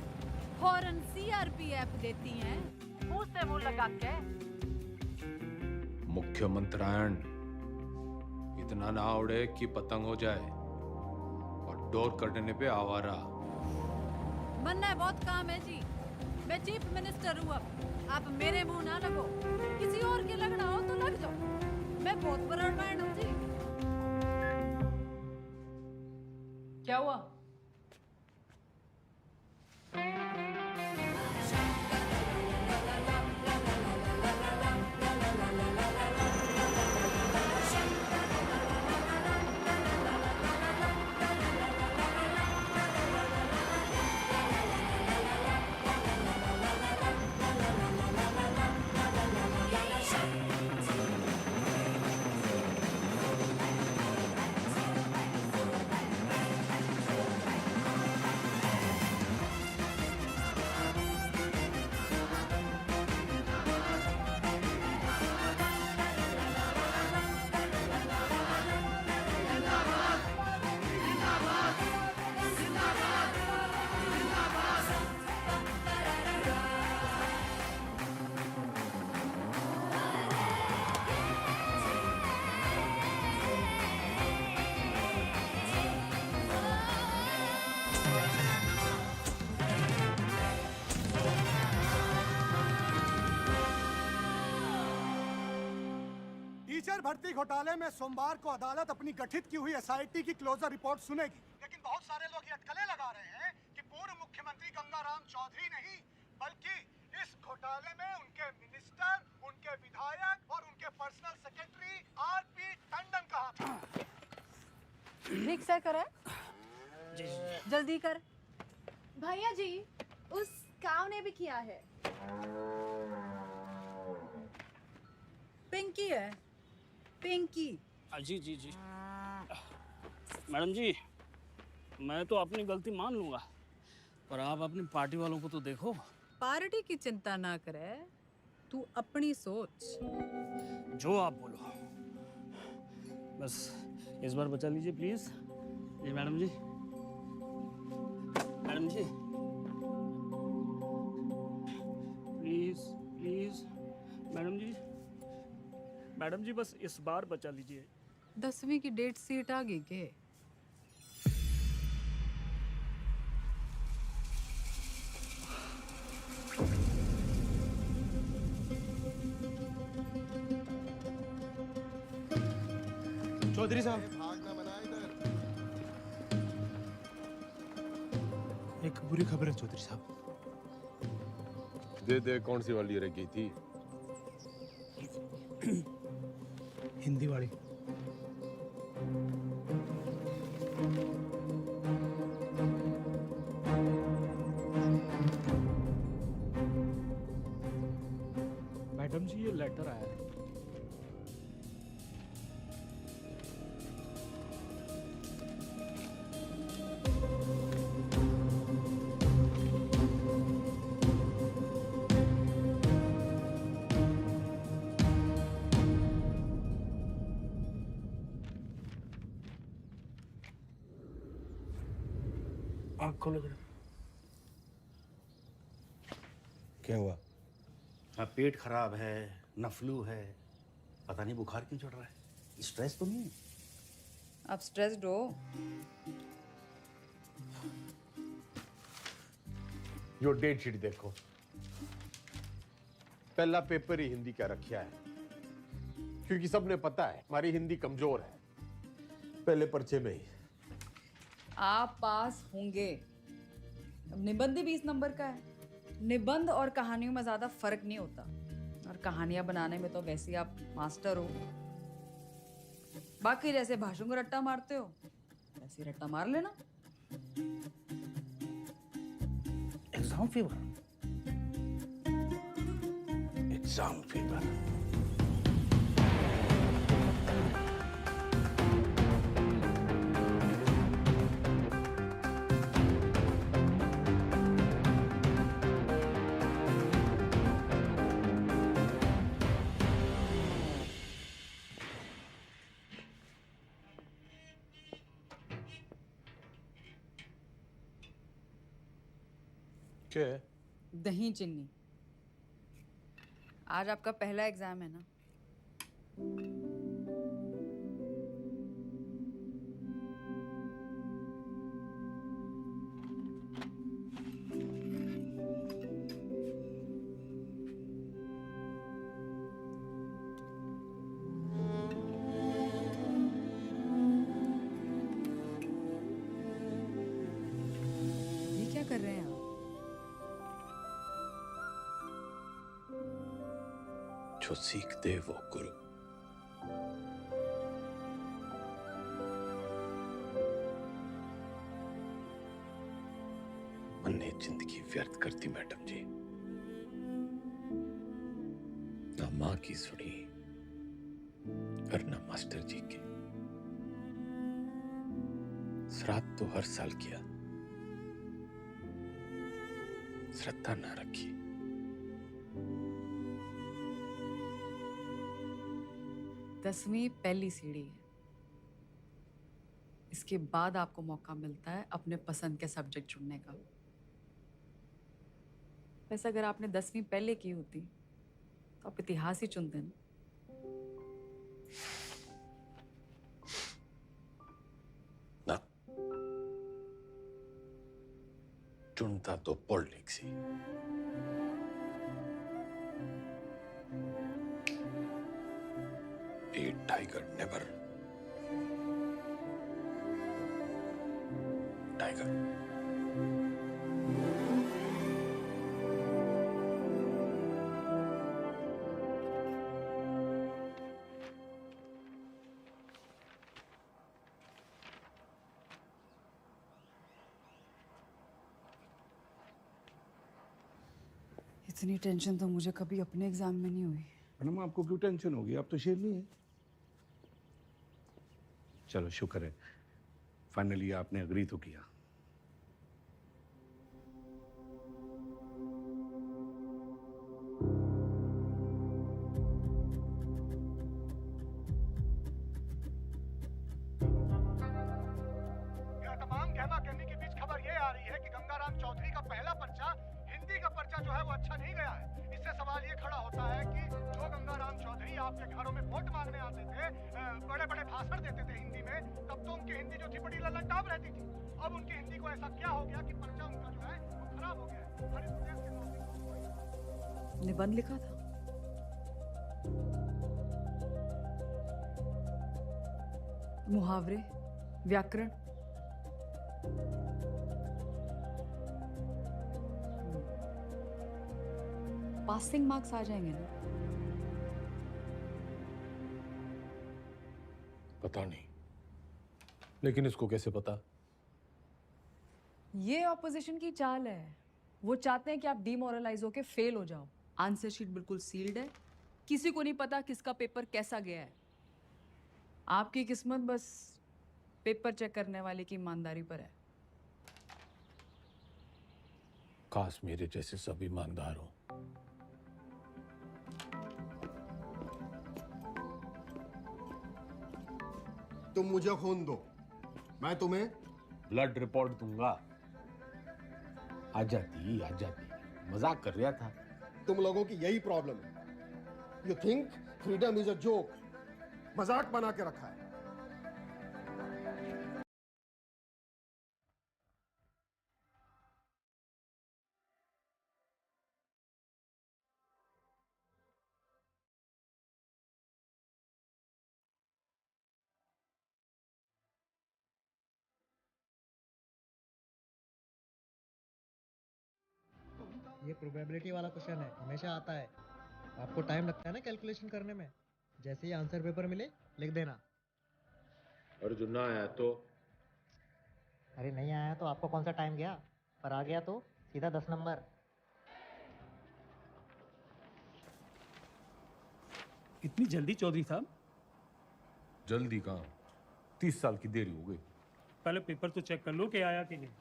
फौरन सीआरपीएफ देती हैं मुंह से मुंह लगा के। मुख्यमंत्रायण इतना ना उड़े कि पतंग हो जाए और डोर कटने पे आवारा। बनना बहुत काम है जी। मैं चीफ मिनिस्टर हूँ। अब आप मेरे मुंह ना लगो। किसी और के लगना हो तो लग जाओ। मैं बहुत ब्रॉडमाइंड हूँ जी। क्या हुआ? टीचर भर्ती घोटाले में सोमवार को अदालत अपनी गठित की हुई एसआईटी की क्लोजर रिपोर्ट सुनेगी। लेकिन बहुत सारे लोग ये अटकलें लगा रहे हैं कि पूर्व मुख्यमंत्री गंगाराम चौधरी नहीं बल्कि इस घोटाले में उनके मिनिस्टर, उनके विधायक और उनके पर्सनल सेक्रेटरी आरपी टंडन का हाथ है। रिक्शा करे जल्दी कर। भैया जी उस काव ने भी किया है। पिंकी है पिंकी। जी जी जी मैडम जी, मैं तो अपनी गलती मान लूंगा, पर आप अपनी पार्टी वालों को तो देखो। पार्टी की चिंता ना करे, तू अपनी सोच। जो आप बोलो, बस इस बार बचा लीजिए प्लीज। जी मैडम जी, मैडम जी प्लीज प्लीज मैडम जी, मैडम जी बस इस बार बचा लीजिए। 10वीं की डेट सीट आ गई के? चौधरी साहब, एक बुरी खबर है चौधरी साहब। दे कौन सी वाली रह गई थी? हिंदी वाली। मैडम जी ये लेटर आया है। आँख खोलो जरा। क्या हुआ? हाँ, पेट खराब है, न फ्लू है, पता नहीं बुखार क्यों चढ़ रहा है। स्ट्रेस तो नहीं है? आप स्ट्रेस्ड हो? यो डेट शीट देखो, पहला पेपर ही हिंदी का रखा है, क्योंकि सबने पता है हमारी हिंदी कमजोर है। पहले पर्चे में ही आप पास होंगे। अब निबंध ही 20 नंबर का है। निबंध और कहानियों में ज्यादा फर्क नहीं होता, और कहानियां बनाने में तो वैसे ही आप मास्टर हो। बाकी जैसे भाषण को रट्टा मारते हो वैसे ही रट्टा मार लेना। Exam fever. Exam fever. क्या है? दही चिन्नी। आज आपका पहला एग्जाम है ना? ये क्या कर रहे हैं आप? जो सीखते वो गुरु। मैंने जिंदगी व्यर्थ कर दी मैडम जी, ना माँ की सुनी और ना मास्टर जी की। श्राद्ध तो हर साल किया, श्रद्धा ना रखी। दसवीं पहली सीढ़ी है। इसके बाद आपको मौका मिलता है अपने पसंद के सब्जेक्ट चुनने का। वैसे अगर आपने 10वीं पहले की होती तो आप इतिहास ही चुनते ना। ना, चुनता तो politics he. A tiger never. Tiger. इतनी टेंशन तो मुझे कभी अपने एग्जाम में नहीं हुई। मैडम आपको क्यों टेंशन होगी? आप तो शेरनी है। चलो शुक्र है, फाइनली आपने अग्री तो किया। यह तमाम कहमा कहमी के बीच खबर ये आ रही है कि गंगाराम चौधरी का पहला पर्चा, हिंदी का पर्चा जो है वो अच्छा नहीं गया है। इससे सवाल ये खड़ा होता है कि जो गंगाराम चौधरी आपके घरों में वोट मांगने आते थे, बड़े बड़े भाषण देते थे हिंदी में, तब तो उनकी हिंदी जो थी बड़ी ललनटाप रहती थी। अब उनकी हिंदी को ऐसा क्या हो गया कि पर्चा उनका जो है वो खराब हो गया है। हर इस प्रदेश के नागरिक निबंध लिखा था। मुहावरे, व्याकरण। पासिंग मार्क्स आ जाएंगे ना? पता नहीं, लेकिन इसको कैसे पता? ये ऑपोजिशन की चाल है। वो चाहते हैं कि आप डिमोरलाइज होके फेल हो जाओ। आंसर शीट बिल्कुल सील्ड है, किसी को नहीं पता किसका पेपर कैसा गया है। आपकी किस्मत बस पेपर चेक करने वाले की ईमानदारी पर है। काश मेरे जैसे सब ईमानदार हो। तुम मुझे खून दो, मैं तुम्हें ब्लड रिपोर्ट दूंगा। आ जाती, मजाक कर रहा था। तुम लोगों की यही प्रॉब्लम है। You think freedom is a joke, मजाक बना के रखा है। ये प्रोबेबिलिटी वाला क्वेश्चन है, हमेशा आता है। आपको टाइम लगता है ना कैलकुलेशन करने में। जैसे ही आंसर पेपर मिले लिख देना। और जो ना आया तो? अरे नहीं आया तो आपको कौन सा टाइम गया, पर आ गया तो सीधा 10 नंबर। इतनी जल्दी चौधरी साहब? जल्दी कहाँ, 30 साल की देरी हो गई। पहले पेपर तो चेक कर लो कि आया कि नहीं।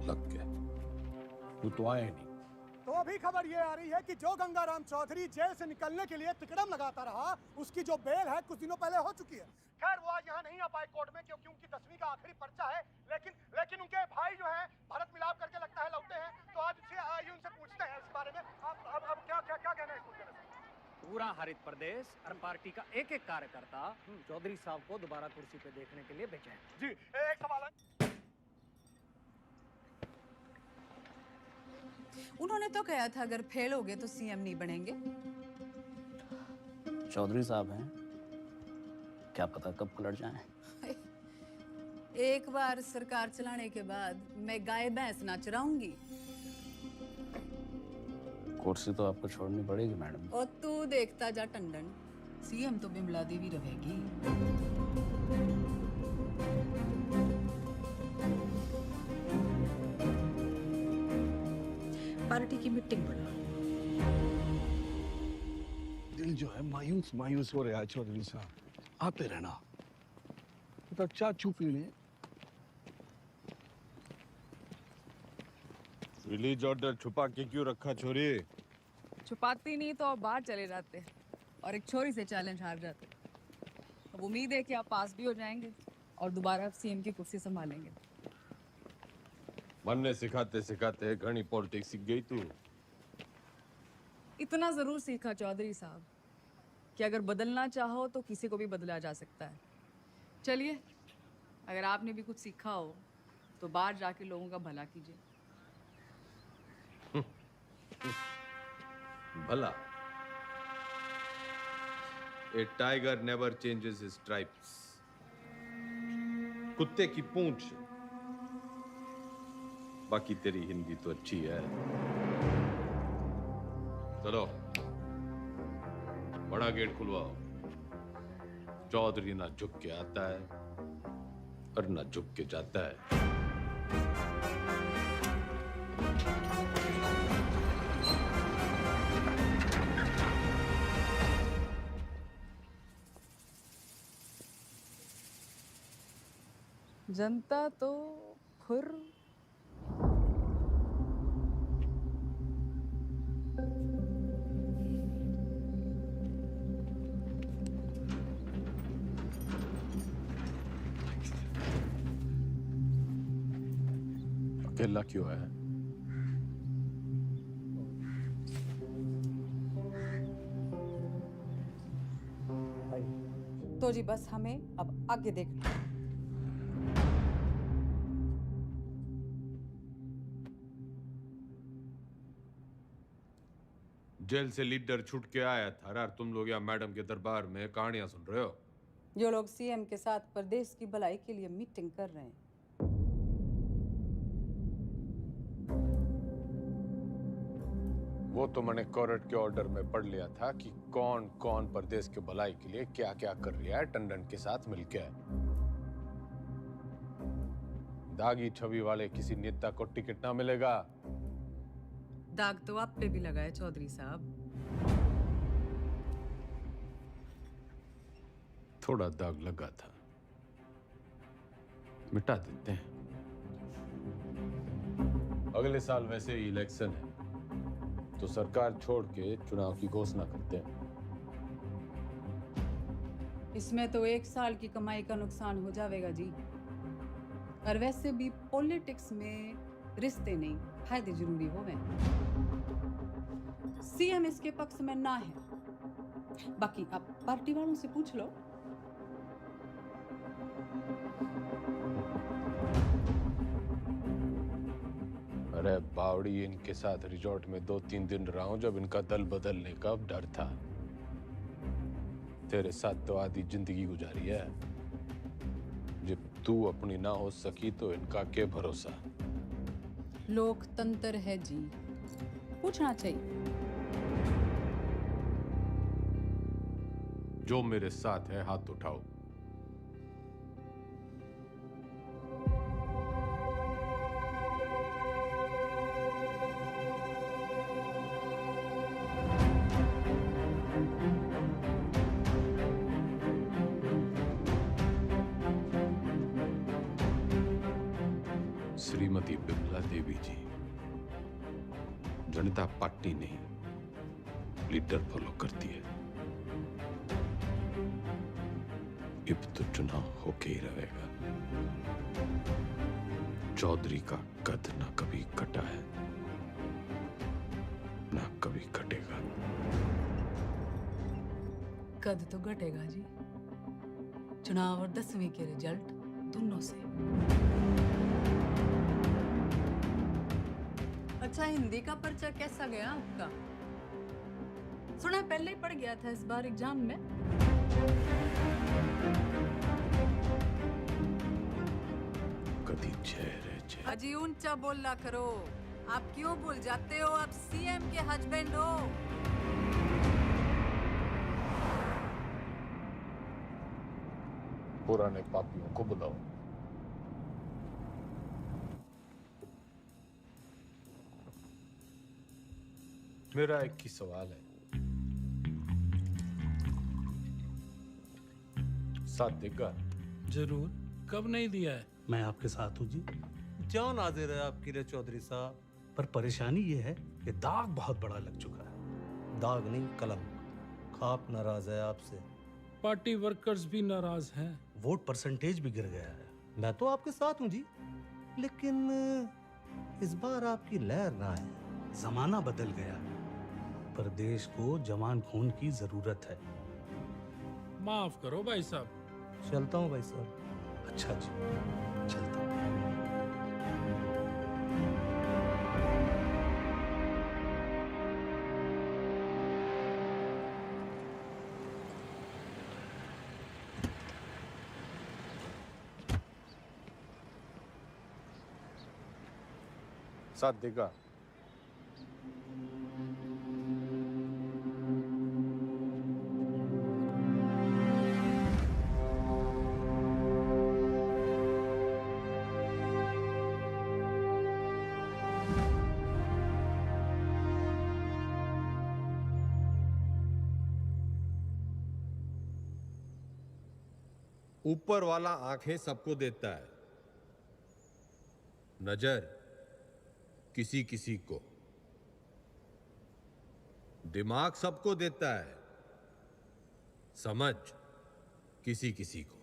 लग गया, वो तो आया नहीं। तो अभी खबर ये आ रही है कि जो गंगाराम चौधरी जेल से निकलने के लिए तिकड़म लगाता रहा, उसकी जो बेल है कुछ दिनों पहले हो चुकी है। खैर वो आज यहाँ नहीं आ पाए कोर्ट में, क्योंकि उनकी 10वीं का आखिरी पर्चा है। लेकिन उनके भाई जो हैं भारत मिलाप करके लगता है लौटे हैं। तो आज आइए उनसे पूछते हैं इस बारे में। अब क्या कहना है इसको? पूरा हरित प्रदेश और पार्टी का एक एक कार्यकर्ता चौधरी साहब को दोबारा कुर्सी पे देखने के लिए बेचैन। जी एक सवाल है। उन्होंने तो कहा था अगर फेल हो गए तो सीएम नहीं बनेंगे। चौधरी साहब हैं, क्या पता कब पलट जाएं। एक बार सरकार चलाने के बाद मैं गाय भैंस ना चराऊंगी। कुर्सी तो आपको छोड़नी पड़ेगी मैडम। और तू देखता जा टंडन, सीएम तो बिमला देवी रहेगी। पार्टी की मीटिंग बुला। दिल जो है मायूस मायूस हो रहा है चौधरी साहब, आते रहना। तो चाय चू पी लें। रिलीज ऑर्डर छुपा के क्यों रखा छोरी? छुपाती नहीं तो आप बाहर चले जाते और एक छोरी से चैलेंज हार जाते। अब उम्मीद है कि आप पास भी हो जाएंगे और दोबारा सीएम की कुर्सी संभालेंगे। मन ने सिखाते सिखाते घनी पॉलिटिक्स सीख गई तू। इतना जरूर सीखा चौधरी साहब कि अगर बदलना चाहो तो किसी को भी बदला जा सकता है। चलिए, अगर आपने भी कुछ सीखा हो तो बाहर जाके लोगों का भला कीजिए। भला? A tiger never changes his stripes. कुत्ते की पूंछ। बाकी तेरी हिंदी तो अच्छी है। चलो बड़ा गेट खुलवाओ। चौधरी ना झुक के आता है और ना झुक के जाता है। जनता तो खुर। अकेला क्यों है? तो जी बस हमें अब आगे देखना है। जेल से लीडर छूट के आया था और तुम लोग यहाँ मैडम के दरबार में कहानियां सुन रहे हो। जो लोग सीएम के साथ प्रदेश की भलाई के लिए मीटिंग कर रहे हैं। वो तो मैंने कोर्ट के ऑर्डर में पढ़ लिया था कि कौन कौन प्रदेश के भलाई के लिए क्या क्या कर रहा है टंडन के साथ मिलकर। दागी छवि वाले किसी नेता को टिकट ना मिलेगा। दाग तो आप पे भी लगा है चौधरी साहब। थोड़ा दाग लगा था, मिटा देते हैं। अगले साल वैसे ही इलेक्शन है तो सरकार छोड़ के चुनाव की घोषणा करते हैं। इसमें तो 1 साल की कमाई का नुकसान हो जाएगा जी। और वैसे भी पॉलिटिक्स में रिश्ते नहीं, फायदे जरूरी होवे। सीएम इसके पक्ष में ना है, बाकी आप पार्टी वालों से पूछ लो। अरे बावड़ी, इनके साथ रिजॉर्ट में 2-3 दिन रहा हूं जब इनका दल बदलने का डर था। तेरे साथ तो आधी जिंदगी गुजारी है। जब तू अपनी ना हो सकी तो इनका क्या भरोसा। लोकतंत्र है जी, पूछना चाहिए। जो मेरे साथ है हाथ उठाओ। श्रीमती बिमला देवी जी, जनता पार्टी नहीं लीडर फॉलो करती है। अब तो चुनाव होके ही रहेगा। चौधरी का कद ना कभी कटा है ना कभी कटेगा। कद तो घटेगा जी, चुनाव और 10वीं के रिजल्ट दोनों से। अच्छा, हिंदी का पर्चा कैसा गया आपका? सुना पहले ही पड़ गया था इस बार एग्जाम में। कदी चेहरे चे। अजी ऊंचा बोलना करो। आप क्यों भूल जाते हो आप सीएम के हस्बैंड हो? पुराने पापियों को बुलाओ। मेरा एक ही सवाल है, साथ देगा? जरूर, कब नहीं दिया है? मैं आपके साथ हूँ जी। जान हाजिर है आपकी रे चौधरी साहब। पर परेशानी ये है कि दाग बहुत बड़ा लग चुका है। दाग नहीं, कलम। खाप नाराज है आपसे। पार्टी वर्कर्स भी नाराज हैं। वोट परसेंटेज भी गिर गया है। मैं तो आपके साथ हूँ जी, लेकिन इस बार आपकी लहर ना है। जमाना बदल गया है, पर देश को जवान खून की जरूरत है। माफ करो भाई साहब। चलता हूँ भाई साहब। अच्छा जी, चलता हूँ। साथ देगा? ऊपर वाला आंखें सबको देता है, नजर किसी किसी को, दिमाग सबको देता है, समझ किसी किसी को।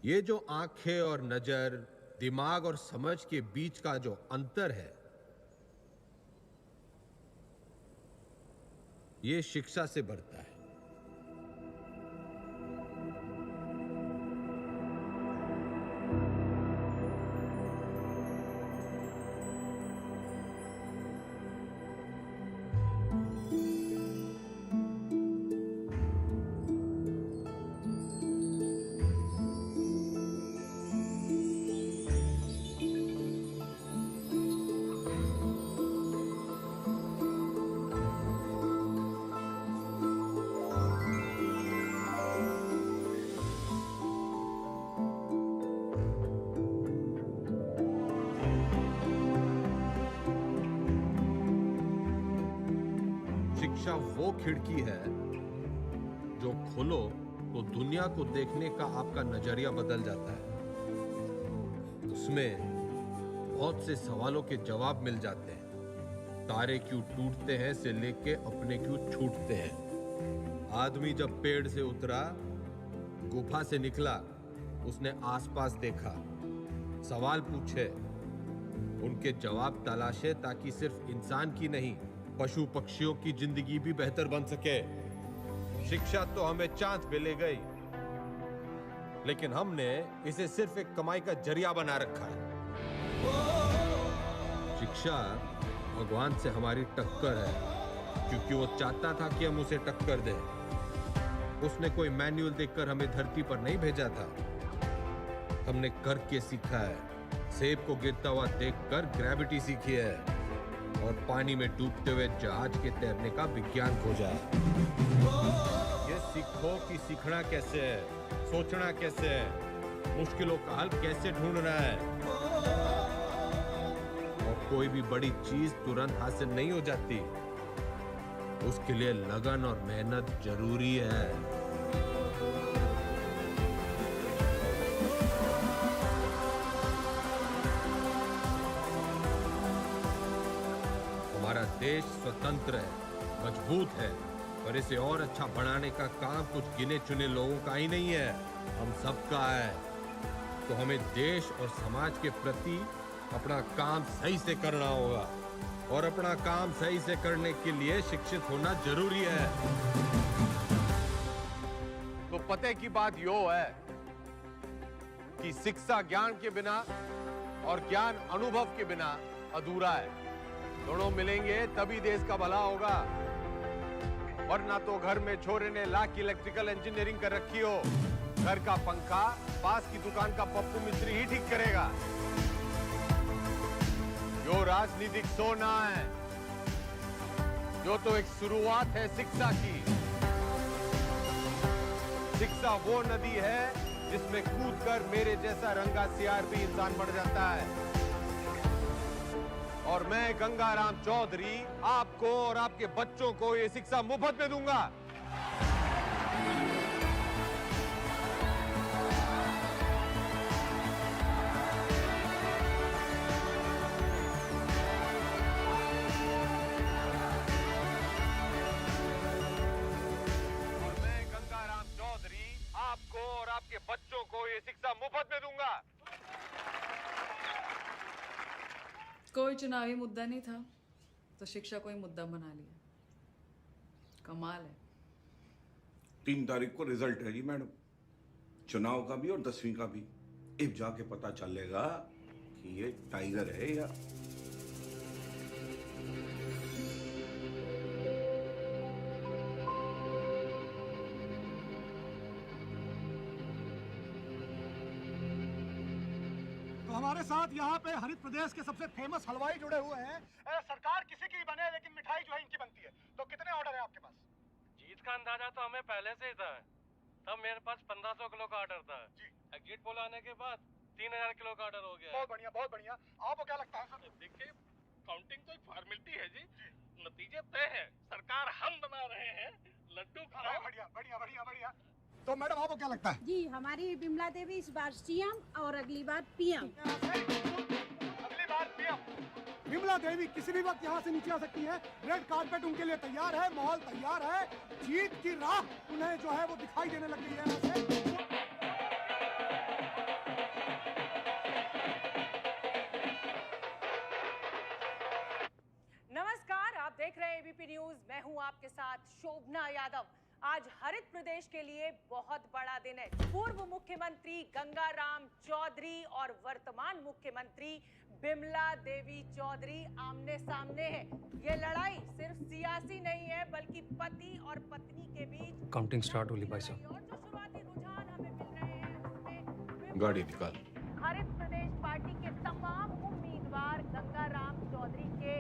ये जो आंखें और नजर, दिमाग और समझ के बीच का जो अंतर है, ये शिक्षा से बढ़ता है। शिक्षा वो खिड़की है जो खोलो तो दुनिया को देखने का आपका नजरिया बदल जाता है। उसमें बहुत से सवालों के जवाब मिल जाते हैं। तारे क्यों टूटते हैं से लेके अपने क्यों छूटते हैं। आदमी जब पेड़ से उतरा, गुफा से निकला, उसने आसपास देखा, सवाल पूछे, उनके जवाब तलाशे ताकि सिर्फ इंसान की नहीं, पशु पक्षियों की जिंदगी भी बेहतर बन सके। शिक्षा तो हमें चांद पे ले गई, लेकिन हमने इसे सिर्फ एक कमाई का जरिया बना रखा है। शिक्षा भगवान से हमारी टक्कर है, क्योंकि वो चाहता था कि हम उसे टक्कर दें। उसने कोई मैनुअल देखकर हमें धरती पर नहीं भेजा था, हमने करके सीखा है। सेब को गिरता हुआ देखकर ग्रेविटी सीखी है और पानी में डूबते हुए जहाज के तैरने का विज्ञान खोजा है। ये सीखो कि सीखना कैसे है, सोचना कैसे है, मुश्किलों का हल कैसे ढूंढना है। और कोई भी बड़ी चीज तुरंत हासिल नहीं हो जाती, उसके लिए लगन और मेहनत जरूरी है। हमारा देश स्वतंत्र है, मजबूत है, पर इसे और अच्छा बनाने का काम कुछ गिने चुने लोगों का ही नहीं है, हम सबका है। तो हमें देश और समाज के प्रति अपना काम सही से करना होगा, और अपना काम सही से करने के लिए शिक्षित होना जरूरी है। तो पते की बात यो है कि शिक्षा ज्ञान के बिना और ज्ञान अनुभव के बिना अधूरा है। दोनों मिलेंगे तभी देश का भला होगा, वरना तो घर में छोरे ने लाख की इलेक्ट्रिकल इंजीनियरिंग कर रखी हो, घर का पंखा पास की दुकान का पप्पू मिस्त्री ही ठीक करेगा। जो राजनीतिक सोना है, जो तो एक शुरुआत है शिक्षा की। शिक्षा वो नदी है जिसमें कूदकर मेरे जैसा रंगा सियार भी इंसान बढ़ जाता है। और मैं गंगाराम चौधरी आपको और आपके बच्चों को ये शिक्षा मुफ्त में दूंगा। और मैं गंगाराम चौधरी आपको और आपके बच्चों को ये शिक्षा मुफ्त में दूंगा। कोई चुनावी मुद्दा नहीं था तो शिक्षा को ही मुद्दा बना लिया। कमाल है। 3 तारीख को रिजल्ट है जी मैडम, चुनाव का भी और 10वीं का भी। अब जाके पता चलेगा कि ये टाइगर है या हमारे साथ यहाँ पे हरित प्रदेश के सबसे फेमस हलवाई जुड़े हुए हैं। सरकार किसी की बने लेकिन मिठाई जो है इनकी बनती है। तो कितने ऑर्डर है आपके पास? जीत का अंदाजा तो हमें पहले से ही था। तब मेरे पास 1500 किलो का ऑर्डर था जी। गेट पोल आने के बाद 3000 किलो का ऑर्डर हो गया। बहुत बढ़िया, बहुत बढ़िया। आपको क्या लगता है सर? देखिए, काउंटिंग तो एक फॉर्मेलिटी है जी, नतीजे तय है। सरकार हम बना रहे हैं, लड्डू खाओ। बढ़िया बढ़िया बढ़िया बढ़िया। तो मैडम आपको क्या लगता है? जी, हमारी बिमला देवी इस बार सीएम और अगली बार पीएम। अगली बार पीएम। बिमला देवी किसी भी वक्त यहाँ से नीचे आ सकती है। रेड कार्पेट उनके लिए तैयार है, माहौल तैयार है। जीत की राह उन्हें जो है वो दिखाई देने लग गई है यहाँ से। नमस्कार, आप देख रहे हैं एबीपी न्यूज। मैं हूं आपके साथ शोभना यादव। आज हरित प्रदेश के लिए बहुत बड़ा दिन है। पूर्व मुख्यमंत्री गंगाराम चौधरी और वर्तमान मुख्यमंत्री बिमला देवी चौधरी आमने सामने हैं। ये लड़ाई सिर्फ सियासी नहीं है, बल्कि पति और पत्नी के बीच। काउंटिंग स्टार्ट होली भाई साहब। और जो शुरुआती रुझान हमें मिल रहे हैं उसमें गाड़ी निकाल। हरित प्रदेश पार्टी के तमाम उम्मीदवार गंगाराम चौधरी के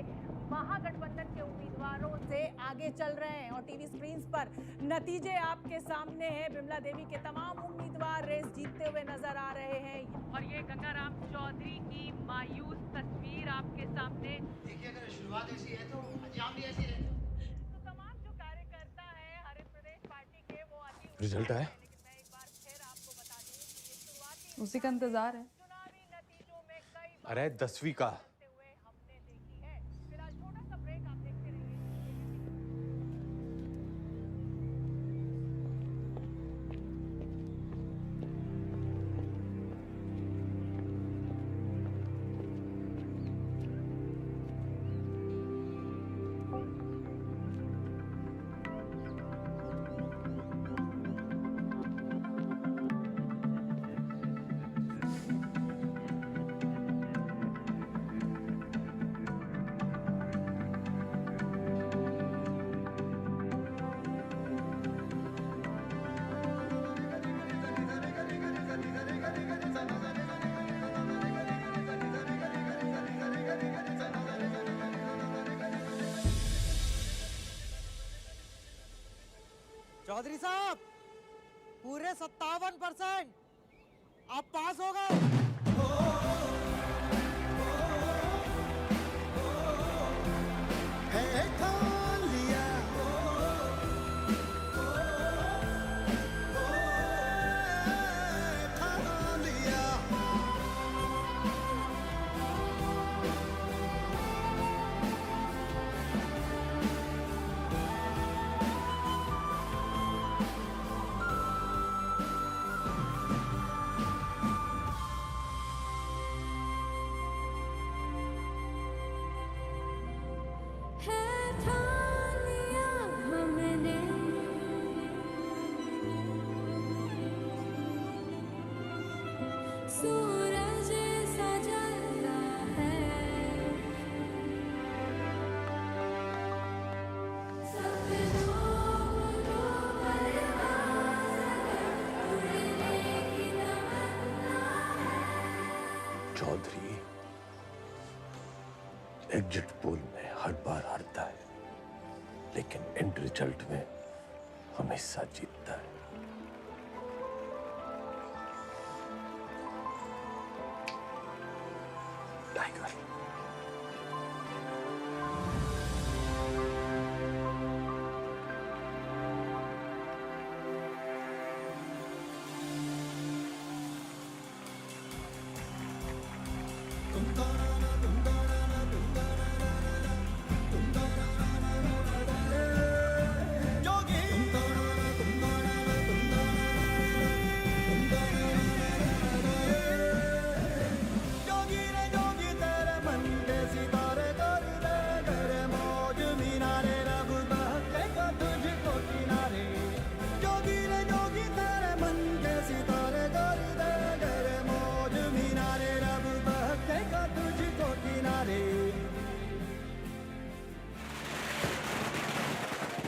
महागठबंधन के उम्मीदवारों से आगे चल रहे हैं और टीवी स्क्रीन पर नतीजे आपके सामने हैं। बिमला देवी के तमाम उम्मीदवार रेस जीतते हुए नजर आ रहे हैं और ये गंगाराम चौधरी की मायूस तस्वीर आपके सामने। देखिए, अगर शुरुआत ऐसी है तो अंजाम भी ऐसी है। तो तमाम जो रिजल्ट आया? उसी का इंतजार है। अरे 10वीं का। चौधरी साहब, पूरे 57% आप पास हो गए। सूरज सजता है, सपनों को उड़ने की तमन्ना है। चौधरी एग्जिट पोल में हर बार हारता है, लेकिन एंड रिजल्ट में हमेशा जीतता है। टाइगर।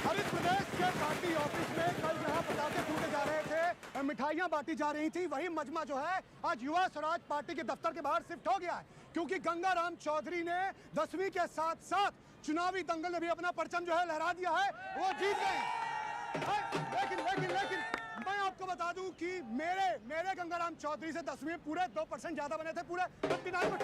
हरित प्रदेश के पार्टी ऑफिस में कल जहां पटाखे फूटे जा रहे थे, मिठाइयां बांटी जा रही थी, वही मजमा जो है आज युवा स्वराज पार्टी के दफ्तर के बाहर शिफ्ट हो गया है, क्योंकि गंगाराम चौधरी ने 10वीं के साथ साथ चुनावी दंगल में भी अपना परचम जो है लहरा दिया है, वो जीत गए। लेकिन मैं आपको बता दूं कि मेरे गंगाराम चौधरी से 10वीं में पूरे 2% ज्यादा बने थे, पूरे 59।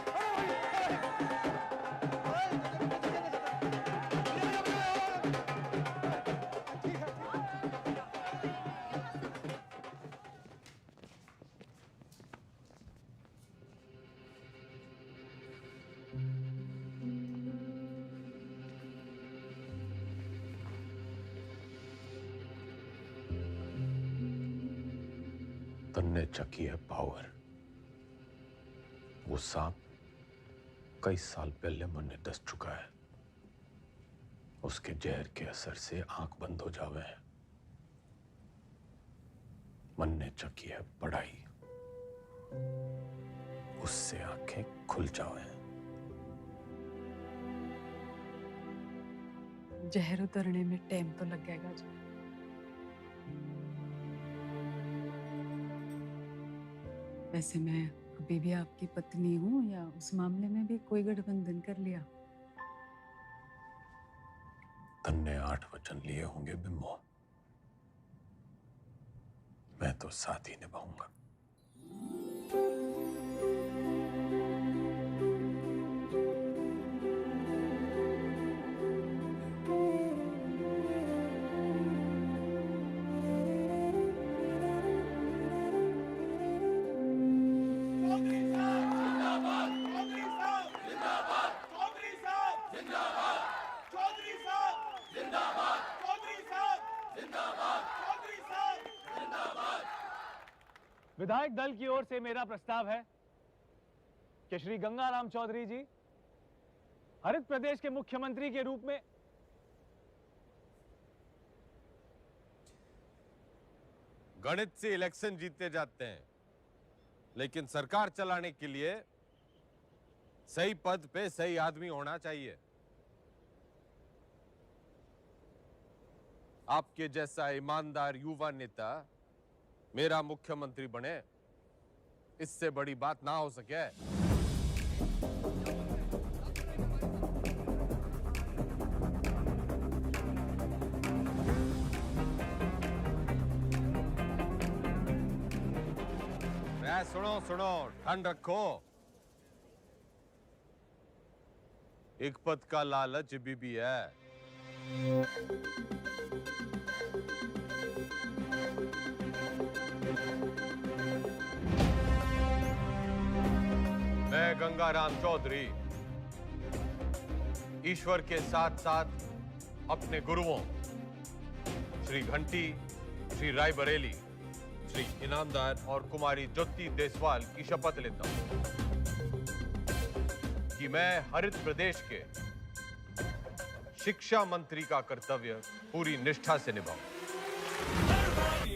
तन्ने चकी है पावर। वो सांप कई साल पहले मन दस चुका है। उसके जहर के असर से आंख बंद हो जावे हैं। मन ने चकी है पढ़ाई, उससे आंखें खुल जावे हैं। जहर उतरने में टाइम तो लगेगा जी। वैसे मैं अभी भी आपकी पत्नी हूँ, या उस मामले में भी कोई गठबंधन कर लिया? तन्ने 8 वचन लिए होंगे बिम्बो, मैं तो साथ ही निभाऊंगा। विधायक दल की ओर से मेरा प्रस्ताव है कि श्री गंगाराम चौधरी जी हरित प्रदेश के मुख्यमंत्री के रूप में गणित से इलेक्शन जीते जाते हैं, लेकिन सरकार चलाने के लिए सही पद पे सही आदमी होना चाहिए। आपके जैसा ईमानदार युवा नेता मेरा मुख्यमंत्री बने, इससे बड़ी बात ना हो सके। सुनो सुनो, ठंड रखो। एक पद का लालच भी है। मैं गंगाराम चौधरी ईश्वर के साथ साथ अपने गुरुओं श्री घंटी, श्री रायबरेली, श्री इनामदार और कुमारी ज्योति देसवाल की शपथ लेता हूं कि मैं हरित प्रदेश के शिक्षा मंत्री का कर्तव्य पूरी निष्ठा से निभाऊं।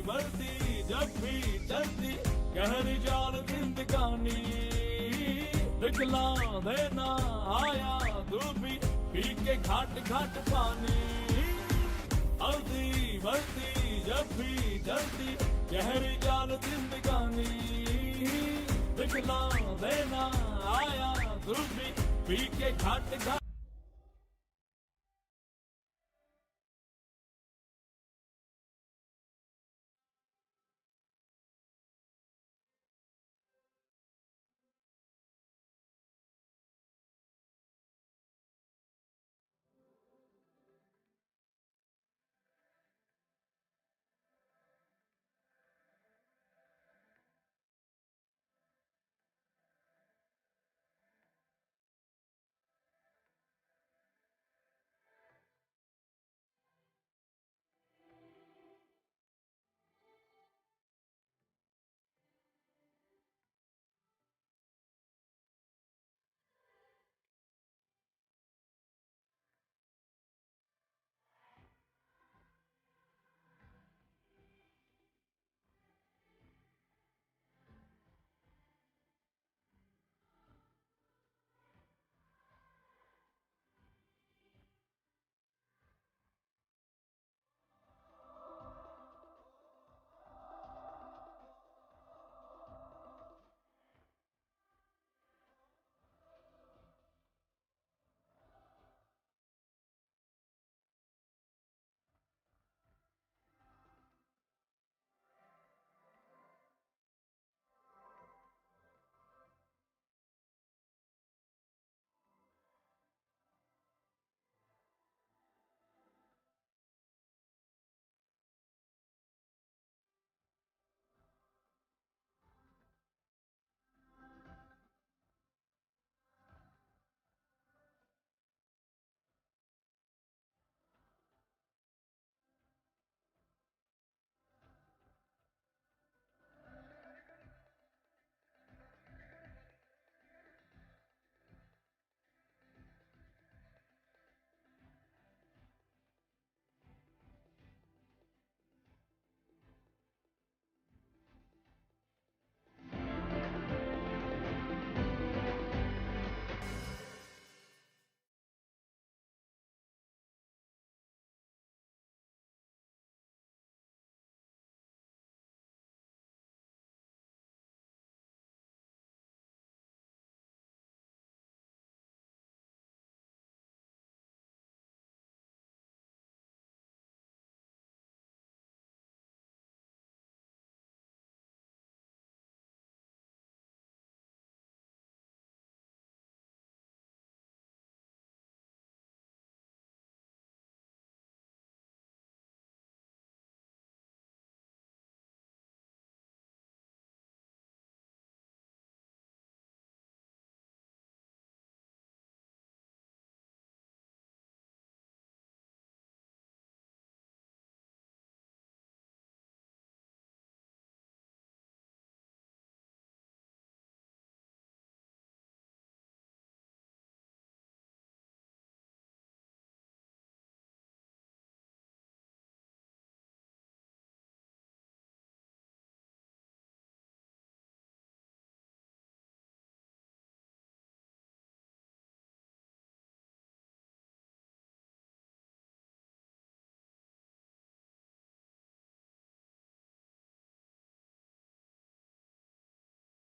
बढ़ती जब भी चलती गहरी जाल जिंदगानी, दिखला देना आया धूपी पी के घाट घाट पानी। हल्दी बढ़ती जब भी चलती गहरी जाल जिंदगानी, दिखला देना आया धूपी पी के घाट घाट